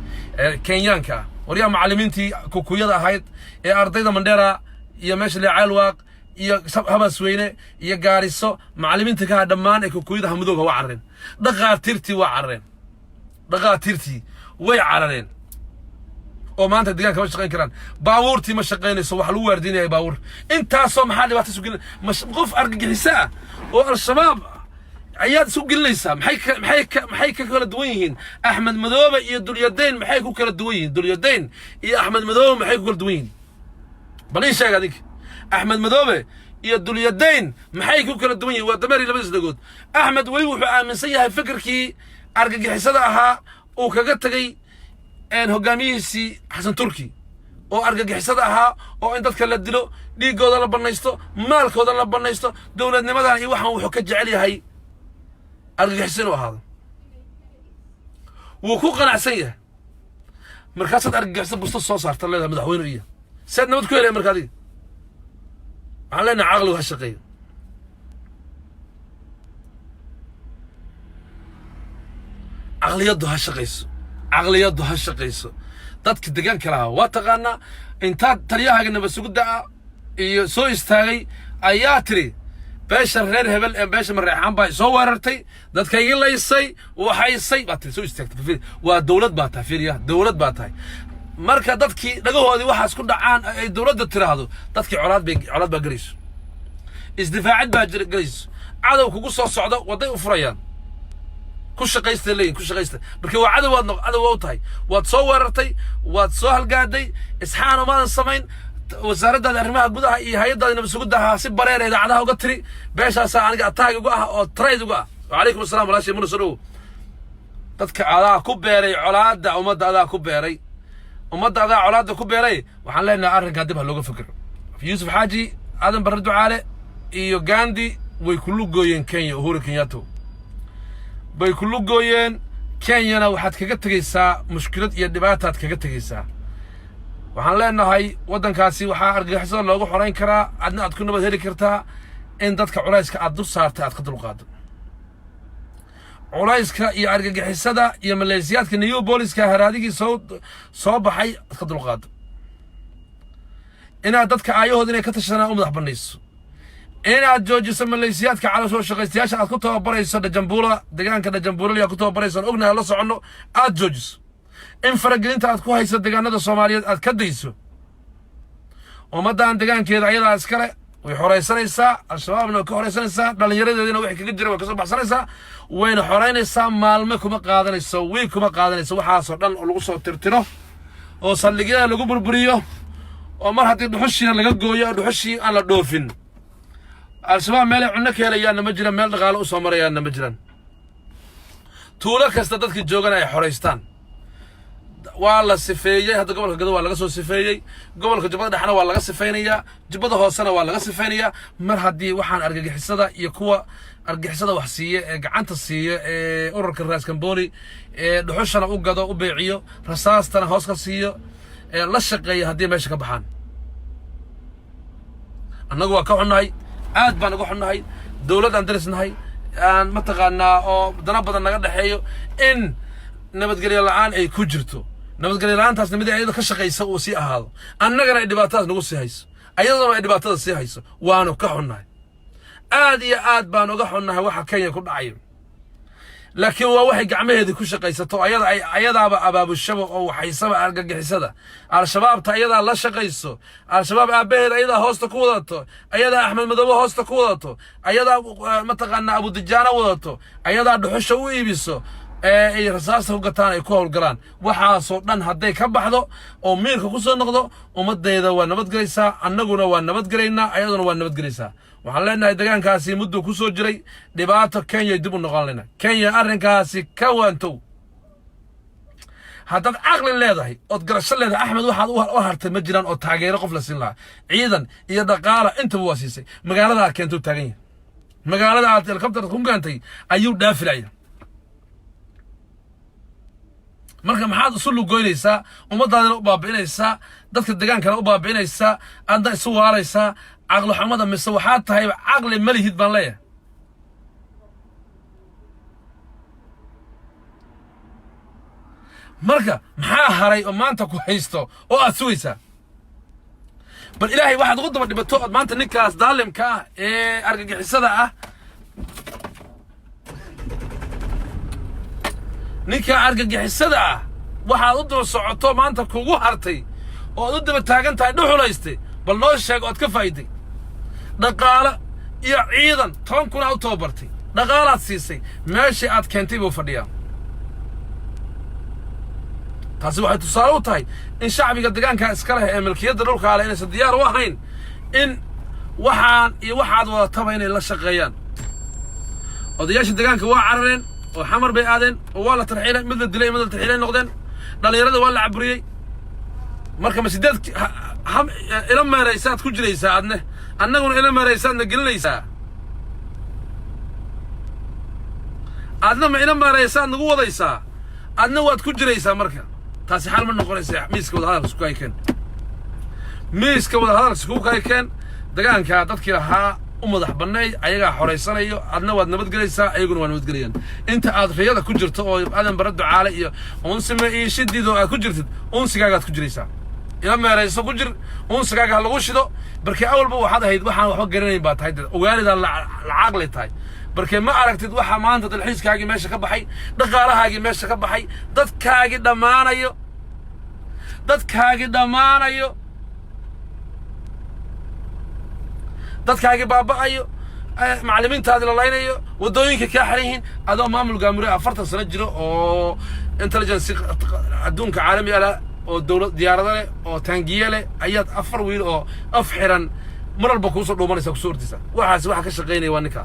Kenyaanka wariyaha macallimiintii kukuyada ahayd ee ardayda Mandera iyo meesha Leecaalwaaq iyo Habasweyne iyo Gaariso macallimiinta ka dhamaan ee kukuyada Hamudooga waa carreen dhaqaatiirtii way carreen oo maanta deegaanka ma shaqeyn karaan baabuurtii ma shaqeynayso wax lagu waardiinayay baabuur intaasoo maxaa dhibaato isu gelin qof argagixisa oo al-shabaab ayaad isu gelinaysaa maxay ka kala duwan yihiin Axmed Madoobe iyo Dulyadayn maxay ku kala duwan yihiin Dulyadayn iyo Axmed Madoobe maxay ku kala duwan yihiin bal ii sheeg adig Axmed Madoobe iyo Dulyadayn maxay ku kala duwan yihiin waa dameer labadiis dagood Axmed wali wuxuu aaminsan yahay fikirkii argagixisada ahaa oo kaga tagay hogaamiyihiisii Xasan Turki oo argagixisada ahaa oo in dadka la dilo dhiigooda la banaysto maalkooda la banaysto dawladnimadan iyo waxaan wuxuu ka jecel yahay argagixisada ahaado wuu ku qanacsan yahay markaasad argagixisada busto soo saarta leedahay madaxweyne iyo saad nabad ku helay markaadi waxaan leenahay aqligu ha shaqeeyo aqliyadu ha shaqeyso aqliyadu ha shaqeyso dadka deegaanka laha waa taqaana inta taliyahaaga nabad sugida iyo soo istaagay ayaa tiri beesha reer hebel ee beesha mareexan baa soo weerartay dadka iga laysay waxaysay baa tiri soo istaagtay waa dawlad baa tahay fiiriya dawlad baa tahay marka dadkii dhagahoodii waxaas ku dhacaan ay dawladda tiraahdo dadkii colaad baa galayso isdifaacid baa galayso cadow kugu soo socdo waday u furayaan ku shaqaysta markii waa cadow u tahay waad soo weerartay waad soo halgaaday isxaan uma samayn wasaaradda arrimaha gudaha iyo hay'adda nabad sugidda si bareer idaacadaha uga tiri beeshaas aniga ataag uga ah oo trade uga ah waalaikum asalaam walaashay mursado dadka adaa ku beeray colaada ummadda adaa colaada ku beeray waxaan leenahay arrinka dib ha looga fikiro Yusuf Xaaji Aadan Barre Ducaale iyo Gandhi way ku lugooyeen Kenya Uhuru Kenyatta bay ku lugooyeen Kenyana waxaad kaga tagaysaa mushkilad iyo dhibaataad kaga tagaysaa waxaan leenahay wadankaasi waxaa argagixisada loogu xoreyn karaa adna aad ku nabad heli kartaa in dadka culayska aad dul saartay aad ka dulqaado culayska iyo argagixisada iyo maleesiyaadka new police-ka haraadigii soo baxay aad ka dulqaado inaad dadka aayahooda inay ka tashanaan u madax banayso inaad joojiso maleesiyaadka cala soo shaqaystayaasha aad ku tababarayso Dhajambuula deegaanka Dhajambuula aad ku tababarayso ognahay la socono aad joojiso in faragelinta aad ku hayso deegaanada Soomaaliyeed aad ka dayso ummadan deegaankeeda ayada iskale way xoreysanaysaa al-shabaabna ka xoreysanaysaa dhalinyaradeedina wixii kaga jira way ka soo baxsanaysaa wayna xoreynaysaa maalmo kuma qaadanayso waxaas oo dhan oo lagu soo tirtiro oo saldhigyada lagu burburiyo oo mar haddii dhuxushii laga gooyo dhuxushii aan la dhoofin al-shabaab meel cunno ka helayaan ma jiraan meel dhaqaale u soo marayaan ma jiraan tuulo kasta dadkii joogana ay xoreystaan waa la sifeeyay hadda gobolka Gado waa laga soo sifeeyay gobolka Jubbada Dhaxna waa laga sifeynaya Jubbada Hoosena waa laga sifeynaya mar hadii waxaan argagixisada iyo kuwa argagixisada wax siiye ee gacanta siiye ee ururka Raas Kamboni ee dhuxushana u gado u beeciyo rasaastana hoos ka siiyo ee la shaqeeyo hadii meesha ka baxaan annagu waa ka xunnahay aad baan uga xunnahay dawladdan darisnahay aan mataqaanaa oo dana badan naga dhaxeeyo in nabadgelyo la'aan ay ku jirto nabadgelyo la'aantaasna mid ay ka shaqeyso oo si ahaado annagana ay dhibaatadaas nagu sii hayso ayadana ay dhibaatada sii hayso waanu ka xunnahay aad iyo aad baan uga xunnahay waxa Kenya ku dhacay laakiin waa waxay gacmaheedii ku shaqeysato ayadaaba abaabushaba oo waxaysaba argagixisada al-shabaabta ayadaa la shaqeyso al-shabaab aabaheed ayadaa hoosta ku wadato ayadaa Axmed Madoobe hoosta ku wadato ayadaa mataqaanaa Abu Dijaana wadato ayadaa dhuxusha u iibiso ay rasaasta u gataan ay ku howlgalaan waxaasoo dhan hadday ka baxdo oo miirka ku soo noqdo ummadeeda waa nabadgelaysaa annaguna waa nabadgelaynaa ayaduna waa nabadgelaysaa waxaan leenahay deegaankaasi muddo ku soo jiray dhibaato Kenya dib u noqon lena Kenya arrinkaasi ka waantow haddaad aqli leedahay ood garasho leedahay Axmed waxaad u hartay ma jiraan oo taageero qof la siin lahaa ciidan iyo dhaqaale intaba waa siisay magaalada aad keento taagan yahay magaalada aad helicopter ku gaantay ayuu dhaafilaya marka maxaad isu lugoynaysaa ummadaadina u baabi'inaysaa dadka deegaankana u baabi'inaysaa aadna isu waaraysaa aqli xumada mise waxaad tahay aqli malihid baan leeyahay marka maxaa haray oo maanta ku haysto oo aad sugaysaa bal ilaahay waxaad ugu daba dhibato aad maanta ninkaas daalimka ah ee argagixisada ah ninka argagixisada ah waxaad u daba socoto maanta kugu hartay oo aad u daba taagan tahay dhuxulaystay bal noo sheeg ood ka faa'iiday dhaqaale iyo ciidan 10 kun u tababartay dhaqaalaad siisay meeshii aad keentay buu fadhiyaa taasi waxay tusaale u tahay in shacbiga deegaanka iska leh ee milkiyada dhulka leh inaysan diyaar u ahayn in waxaan iyo waxaad wadataba inay la shaqeeyaan odayaasha deegaanka waa carareen oo xamar bay aadeen oo waa la tarxiilay mid la dilay mid la tarxiilay noqdeen dhalinyarada waa la caburiyay marka masiidad ila meeraysaad ku jiraysaa adna annaguna ila meeraysaadna gelinaysaa adna ma ila meeraysaad nagu wadaysaa adna waad ku jiraysaa marka taasi xal ma noqonaysaa miiska wada hadalka isku keen miiska wada hadalka isku keen deegaanka dadkii lahaa umadax banay ayaga xoreysanayo adna waad nabadgelaysaa ayaguna waa nabadgelayaan inta aad riyada ku jirto oo aadan barado caale iyo unsima iyo shidido aad ku jirtid unsigaaga aad ku jiraysaa ila meerayso ku jir unsigaaga lagu shido barkii awalba waxaad ahayd waxaan waxba garanayn baa tahay ogaanida la caqli tahay barkii ma aragtid waxa maanta dalxiiskaagi meesha ka baxay dhaqaalahaagi meesha ka baxay dadkaagi dhamaanayo dadkaagi baaba'ayo macallimiintaadi la laynayo wadooyinka ka xarihin adoo maamul gaamure 40 sano jiro oo intelligence adduunka caalami ah oo dawlad diyaarada leh oo taangiye leh ayaad 4 wiil oo af xiran mar walba ku soo dhoomanaysa ku soo ordisa waxaas waxa ka shaqeynaya waa ninka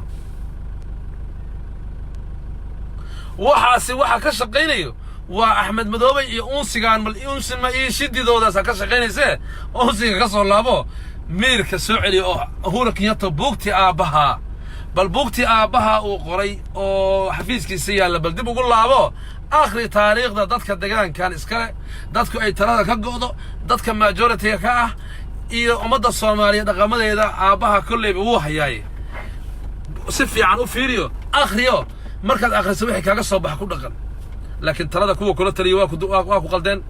waxaas waxa ka shaqeynayo waa Axmed Madoobe iyo unsigaan mal unsima iyo shididoodaas ka shaqeynaysa unsiga ka soo laabo miirka soo celiyo oo Uhuru Kenyatta buugti aabaha bal buugti aabaha uu qoray oo xafiiskiisa yaala bal dib ugu laabo akhri taariikhda dadka deegaankan iskale dadku ay talada ka go'do dadka majority ka ah iyo ummadda Soomaaliyeed dhaqamadeeda aabaha kulleeyba wuu hayay si fiican u fiiriyo akhriyo markaad akhriso wixii kaaga soo bax ku dhaqan laakiin talada kuwa kula taliyo waa ku qaldeen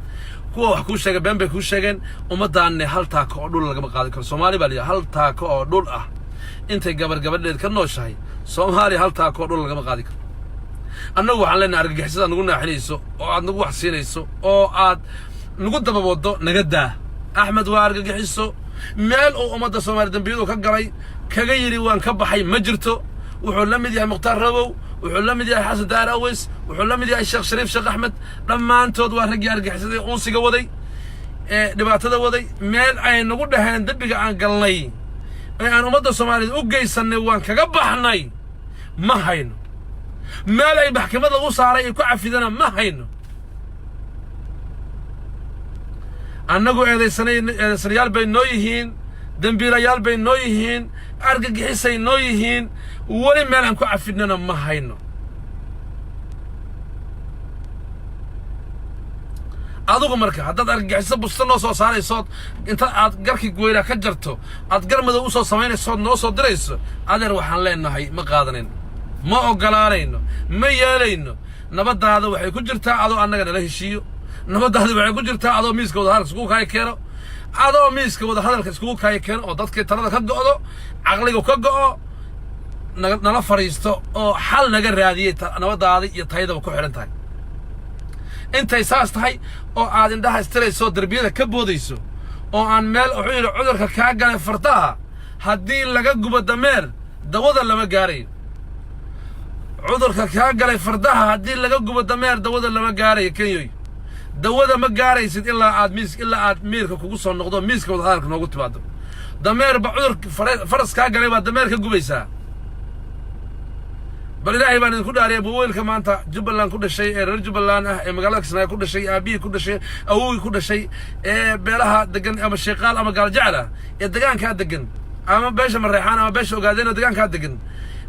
kuwa wax ku sheegay been bay ku sheegeen ummadaan hal taako oo dhul laga qaadi karo Soomaali baa hal taako oo dhul ah intay gabadheed ka nooshahay Soomaali hal taako oo dhul laga qaadi karo annagu waxaan leenahay argagixisada nagu naaxinayso oo aad nagu wax siinayso oo aad nagu dabawado naga daa Axmed waa argagixiso meel oo ummadda Soomaali dambiyadu ka galay kaga yiri waan ka baxay ma jirto wuxuu la mid yahay Muqtaar Rabow wuxuu la mid yahay Xasan Daar Aweys wuxuu la mid yahay Sheekh Shariif Sheekh Axmed dhammaantood waa rag argagixisada unsiga waday ee dhibaatada waday meel ay nagu dhahaan dambiga aan galnay ee aan ummadda Soomaaliyeed u geysanay waan kaga baxnay ma hayno meel ay maxkamadda u saaray ku cafidana ma hayno annagu eedaysanayaal bay noo yihiin dambiilayaal bay noo yihiin argagixisay noo yihiin weli meel aan ku cafidnana ma hayno adigu marka haddaad argagixiso busta noo soo saaraysood inta aad garkii goyna ka jarto aad garmadow u soo samaynaysood noo soo dirayso adeer waxaan leenahay ma qaadanayno ma ogolaanayno ma yeelayno nabadaada waxay ku jirtaa adoo annaga nala heshiiyo nabadaada waxay ku jirtaa adoo miiska wada hadalka iskugu kaayo keeno adoo miiska wada hadalka iskugu kaayo keeno oo dadkii talada ka go'do caqligu ka go'o nala fariisto oo xal naga raadiyay nabadaada iyo taydaba ku xidhan tahay intay saas tahay oo aad indhaha istirayso darbiyada ka boodayso oo aan meel wuxuu yidhi cudurka kaa galay fardaha haddii laga gubo dameer dawada lama gaarayo cudurka kaa galay fardaha haddii laga gubo dameer dawada lama gaarayo kenyoy dawada ma gaaraysid ilaa aad miirka kugu soo noqdo miiska wada hadalka noogu timaado dameer ba cudur faras kaa galay baa dameer ka gubaysaa bal ilaahay baan idinku dhaariyay buweelka maanta Jubbaland ku dhashay ee reer Jubbaland ah ee magaalada Kismaayo ku dhashay aabihii ku dhashay awowgii ku dhashay ee beelaha degan ama sheeqaal ama gaaljacal ah ee deegaanka degan ama beesha Mareexaan ama beesha Ogaadeen oo deegaanka degan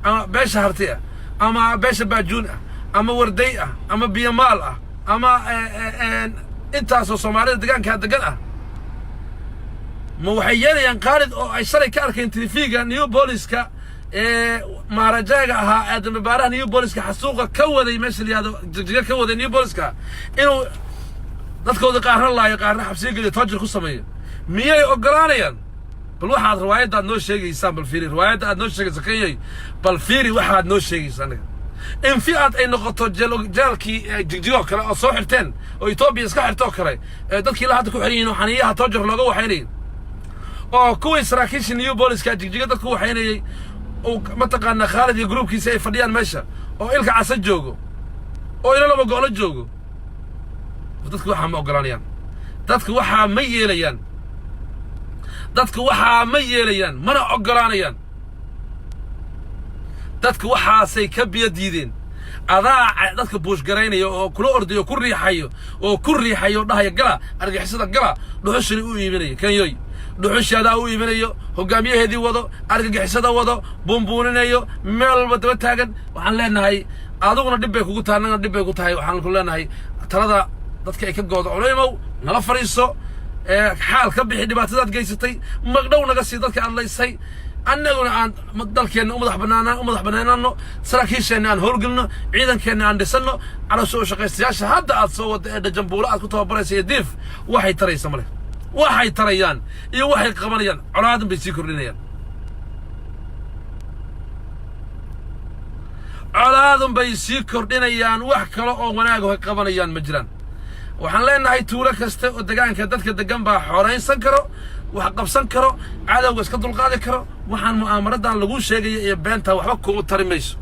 ama beesha Harti ah ama beesha Baajuun ah ama Warday ah ama Biyamaal ah ama intaas oo Soomaalida deegaanka degan ah ma waxay yeelayaan qaalid oo ay shalay ka arkeen TV-ga New Police-ka maarajaga ahaa aadam baaraha New Police-ka xasuuqa ka waday meesha liyaado jigjiga ka waday New Police-ka inuu dadkooda qaarna laayo qaarna xabsiga geliyo toojir ku sameeyo miyay ogolaanayaan bal waxaad riwaayadda noo sheegaysaan bal fiiri riwaayadda aad noo sheegaysa kayay bal fiiri waxaad noo sheegaysaan in fi aad ay noqoto jeelkii jigjigo kale oo soo xirteen oo Ethiopia iska xirtoo kale dadkii la hadda ku xiriin oo xaniyaha toojir looga waxaynay oo kuwii saraakiisha New Police-ka jigjiga dadku waxaynayay oo mataqaana Khalid iyo groupkiisa ay fadhiyaan meesha oo ilka casa joogo oo ila laba go'lo joogo dadku waxa ma ogolaanayaan dadku waxa ma yeelayaan dadku waxa ma yeelayaan mana ogolaanayaan dadku waxaasay ka biyo diideen adaa dadka buush garaynayo oo kula ordayo ku riixayo dhahaya gala argixisada gala dhuxushani u iibinayo kenyoy dhuxushaada u iibinayo hogaamiyaheedii wado argagixisada wado buunbuuninayo meel walba daba taagan waxaan leenahay aduguna dhib bay kugu tahay annagana dhib bay ku tahay waxaan ku leenahay talada dadka ay ka goodo culaymow nala fariiso xaal ka bixi dhibaatadaad geysatay magdhow naga sii dadka aad laysay annaguna aan dalkeenna u madax bannaanaano saraakiisheenna aan howlgelino ciidankeenna aan dhisano caloosha u shaqaystayaasha hadda aad soo wadda ee dhajambuulo aad ku tababaraysa iyo diif waxay taraysa male waxay tarayaan iyo waxay qabanayaan colaadan bay sii kordhinayaan colaadan bay sii kordhinayaan wax kale oo wanaag ay qabanayaan ma jiraan waxaan leenahay tuulo kasta oo deegaanka dadka degan baa xoreynsan karo wax qabsan karo cadawga iska dulqaadi karo waxaan mu'aamaradan lagu sheegay ee beenta waxba kuma tari mayso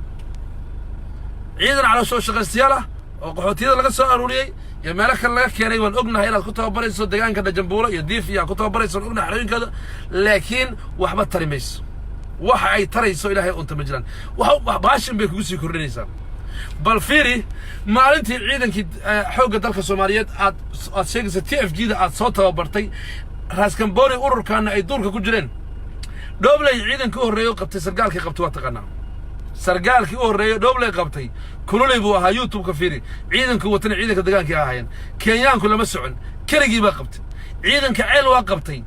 ciidan caloosha shaqaystayaal ah oo qaxootiyada laga soo aruuriyay iyo meelo kale laga keenay waan ognahay inaad ku tababarayso deegaanka dhajambuulo iyo diif iyo ku tababarayso ognahay xarooyinkooda laakiin waxba tari mayso waxa ay tarayso ilaahay unta ma jiraan wax baashin bay kugu sii kordhinaysaa bal fiiri maalintii ciidankii xoogga dalka Soomaaliyeed aad sheegaysa TFG-da aad soo tababartay raaskambooni ururkaana ay duurka ku jireen dhobley ciidanka u horeeyo qabtay sargaalkii qabtay waa taqaanaa sargaalkii u horeeyo dhobley qabtay kululay buu ahaa YouTube-ka fiiri ciidanku watana ciidanka deegaankii ahaayeen Kenyaanku lama socon kaligii baa qabtay ciidanka ceel waa qabtay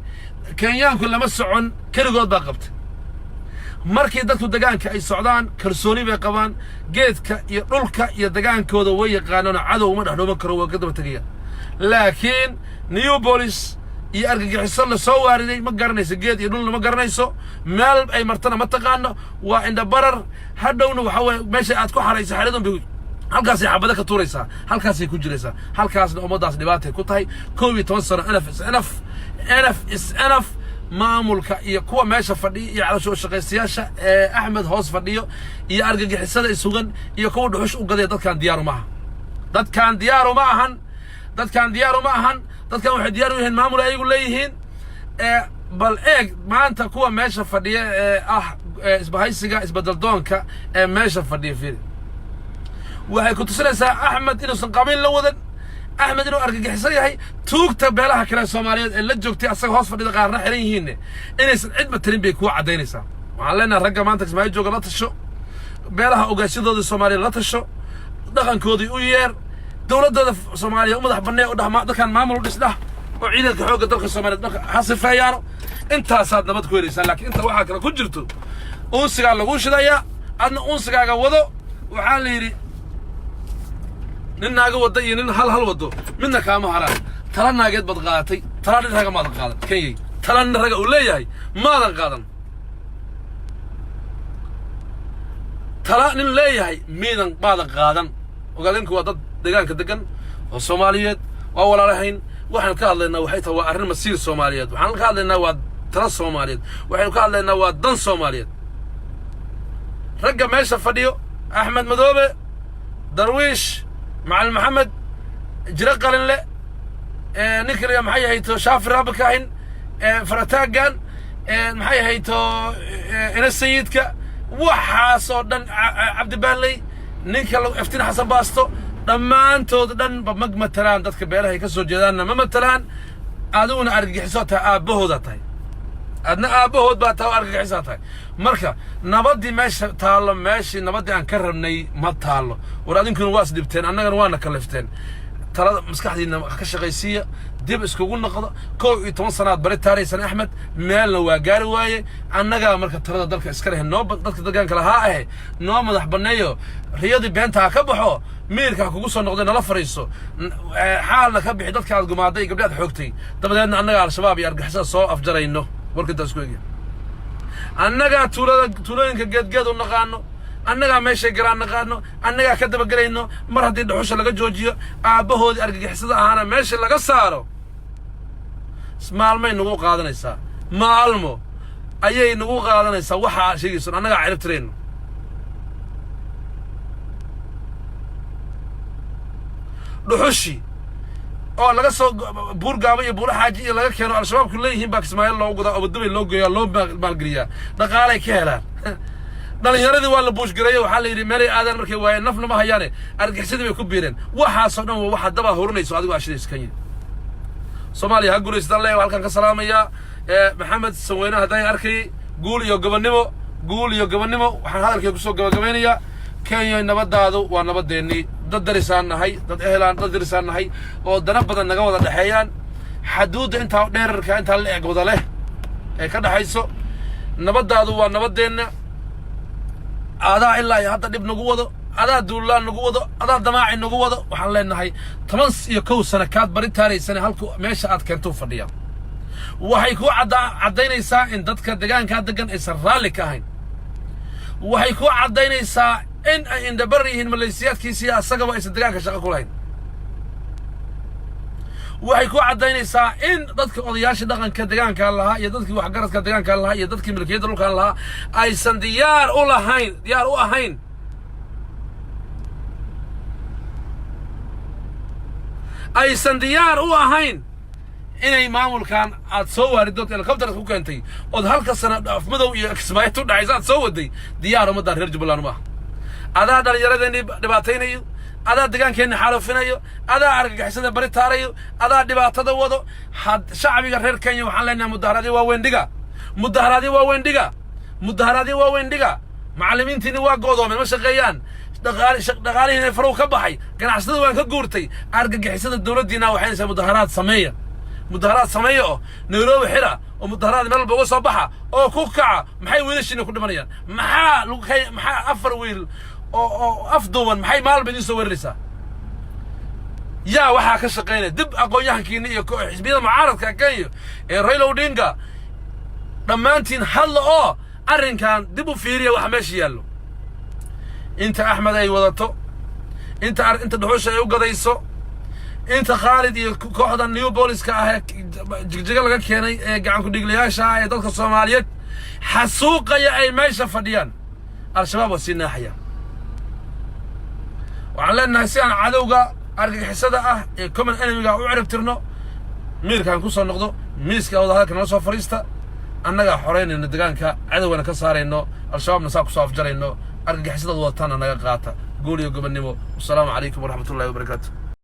Kenyaanku lama socon kaligood baa qabtay markii dadku deegaanka ay socdaan kalsooni bay qabaan geedka iyo dhulka iyo deegaankooda way yaqaanaan cadow ma dhaxdhooban karo waa ka daba tagayaan laakiin New Police iyo argagixiso la soo waariday ma garanayso geed iyo dhul ma garanayso meel ay martana ma taqaano waa inda barar hadhowna waxa way meesha aad ku xarayso xariidan bay halkaas ay xabada ka tuuraysaa halkaas ay ku jiraysaa halkaasna ummadaas dhibaatay ku tahay 12 sano NF is enough maamulka iyo kuwa meesha fadhiya iyo caloosha shaqaystayaasha Axmed hoos fadhiyo iyo argagixisada isugan iyo kuwa dhuxush u gaday dadkan diyaar uma ahan dadkan waxay diyaar u yihiin maamul ayagu leeyihiin bal eeg maanta kuwa meesha fadhiya isbahaysiga isbeddeldoonka meesha fadhiya fiiri waxay ku tusinaysaa Axmed inuusan qabiil la wadan أحمد إنه أرجع حسيا هي توقت بلها كلا الصومالية اللي جوكتي أصلا هاس فريد قارنا حريهن إنس عد بترين بيكوا عدينسا وعلينا الرجع ما أنتك سمعي جوجا لا تشو بلها أوجاشي ضد الصومالية لا تشو دخن كودي وير دولة ضد الصومالية ومدح بنية وده ما دخن معمول الإسلام وعيدك حوق دخل الصومالية حصل فيانو أنت صاد نبض كويس لكن أنت واحد كلا كجرتو أنسق على وش ده يا أنا أنسق على وضو وحاليري نن ناقة وضي نن هل وضو منا كام هران ترى ناقة بدقاتي ترى نرجع ما دقادن كي ترى نرجع ولا ياي ما دقادن ترى نن لا ياي مين ما دقادن وقال إنك وضد دقان كدقن والصوماليات وأول رحين وحنا قال لنا وحيتها وأرن مسير الصوماليات وحنا قال لنا واد ترى الصوماليات وحنا قال لنا واد دن الصوماليات رجع ماشي فديو أحمد مدوبة درويش مع المحمد جرق قال له نكر يا محي هيتو شاف رابك هين فرتاجان محي هيتو إنا السيدك وحاصودن عبد بالي نكر افتين حسن باستو لما أنتو دن بمجمتلان دتك بيله هيكسر جداننا ممتلان أدونا أرجع حساتها أبوه ذاتي أدنى أبوه باتوا أرجع حساتها مركا نبضي ماشي تالله ماشي نبضي أنكرني ما تالله ورادين كانوا واس دبتين أنا وانا كلفتين ترى مسكحتي كشغيسية دب اسكوغون قضاء كو 8 سنوات بريت تاريخ سنة أحمد مال وقاري واي أنا مركا ترى دلك إسكره النوب دلك دقان كلا هاي نوب مدح بنيو رياضي بنتها كبحو ميركا كوكوسو نقدنا لا فريسو حالنا كبحي دلك على الجماعة قبل حوقتي طب أنا على الشباب يرجع حساس صو أفجرينه ورك التسويق أنا تولين كجد ونقانو أنا ماشي قران نقانو أنا كذب قرينو مرة دي دحوش لقى جوجيا أبوه دي أرجع حسد أنا ماشي لقى صاروا اسمع المي نقول قادنا يسا معلمو أيه نقول قادنا يسا وحى شيء يصير أنا عرفت ترين دحوشي laga soo buur gaaba iyo buur xaaji iyo laga keeno al-shabaab ku leeyihiin baa Kismaaciil loo gudaa oo dibay loo geeyo loo maalgeliyaa dhaqaalay ka helaan dhalinyaradii waa la buush gareeyay waxa la yiri meelay aadan markay waayeen nafna ma hayaane argixisada bay ku biireen waxa soo dhan waxa daba horinayso adigu ashii iska yiri Soomaaliya ha guuleystaan leeyahay halkan ka salaamaya Maxamed Saweyne haday arkay guul iyo gabadnimo waxaan hadalkay ku soo gabagabeynaya Kenya nabadaadu waa nabadeeni dad darisaan nahay dad ehelaan dad darisaan nahay oo dana badan naga wada dhaxeeyaan xaduudda inta dheerarka inta la eeg wada leh ee ka dhaxayso nabadaadu waa nabadeena adaa ilaa hadda dib nagu wado adaa duulaan nagu wado adaa damaaci nagu wado waxaan leenahay 11 sano kaad bari taaraysan halku meesha aad keento fadhiya waxay ku cadaynaysaa in dadka deegaanka degan ay sarraali ka ahayn waxay ku cadaynaysaa in ay indabarihiin maleesiyaadkiisa asagaba ay deegaanka shaqo ku lahayn waxay ku cadaynaysaa in dadka odayaasha dhaqanka deegaanka lahaa iyo dadkii waxgaradka deegaanka lahaa iyo dadkii milkiyada dhulka lahaa aysan diyaar u ahayn aysan diyaar u ahayn inay maamulkan aad soo waaridood helicopter ku keentay oo halka sana afmadow iyo Kismaaciil u dhacaysa aad soo waday diyaar uma dar reer Jubbaland ma adaa dhalinyaradeenii dhibaataynayo adaa deegaankeena xaalufinayo adaa argagixisada bari taarayo adaa dhibaatada wado shacbiga reer Kenya waxaan leenahay mudaharaadii waa weyn dhiga macallimiintiina waa go'doomeen ma shaqeeyaan dhaqaalihiina farow ka baxay ganacsatada waan ka guurtay argagixisada dawladdiina waxay mudaharaad sameeyo Nairobi xira oo mudaharaad meel walba soo baxa oo ku kaca maxay wiilashiina ku dhimanayaan maxaa afar wiil oo afduwan maxay maalba idin soo weeraraysaa yaa waxa ka shaqeynay dib aqoon-yahankiina iyo xisbiyada mucaaradka Kenya ee Raila Odinga dhammaantiin hadla oo arrinkan dib u fiiriya waxa meesha yaallo inta Axmed ay wadato inta dhuxusha ay u gadayso inta Khalid iyo kooxda New Police-ka ah jigjiga laga keenay ee gacan ku dhiglayaasha ah ee dadka Soomaaliyeed xasuuqaya ay meesha fadhiyaan al-shabaab oo sinaaxaya waxaan leenahay si aan cadowga argagixisada ah ee common enemy-ga u ciribtirno miirkan ku soo noqdo miiska wada halka noo soo fariista annaga xoreynayna deegaanka cadowgana ka saarayno al-shabaabna saa ku soo afjarayno argagixisada wadataana naga qaata guul iyo gobonnimo. Assalaamu calaykum waraxmatullaahi wabarakaatuh.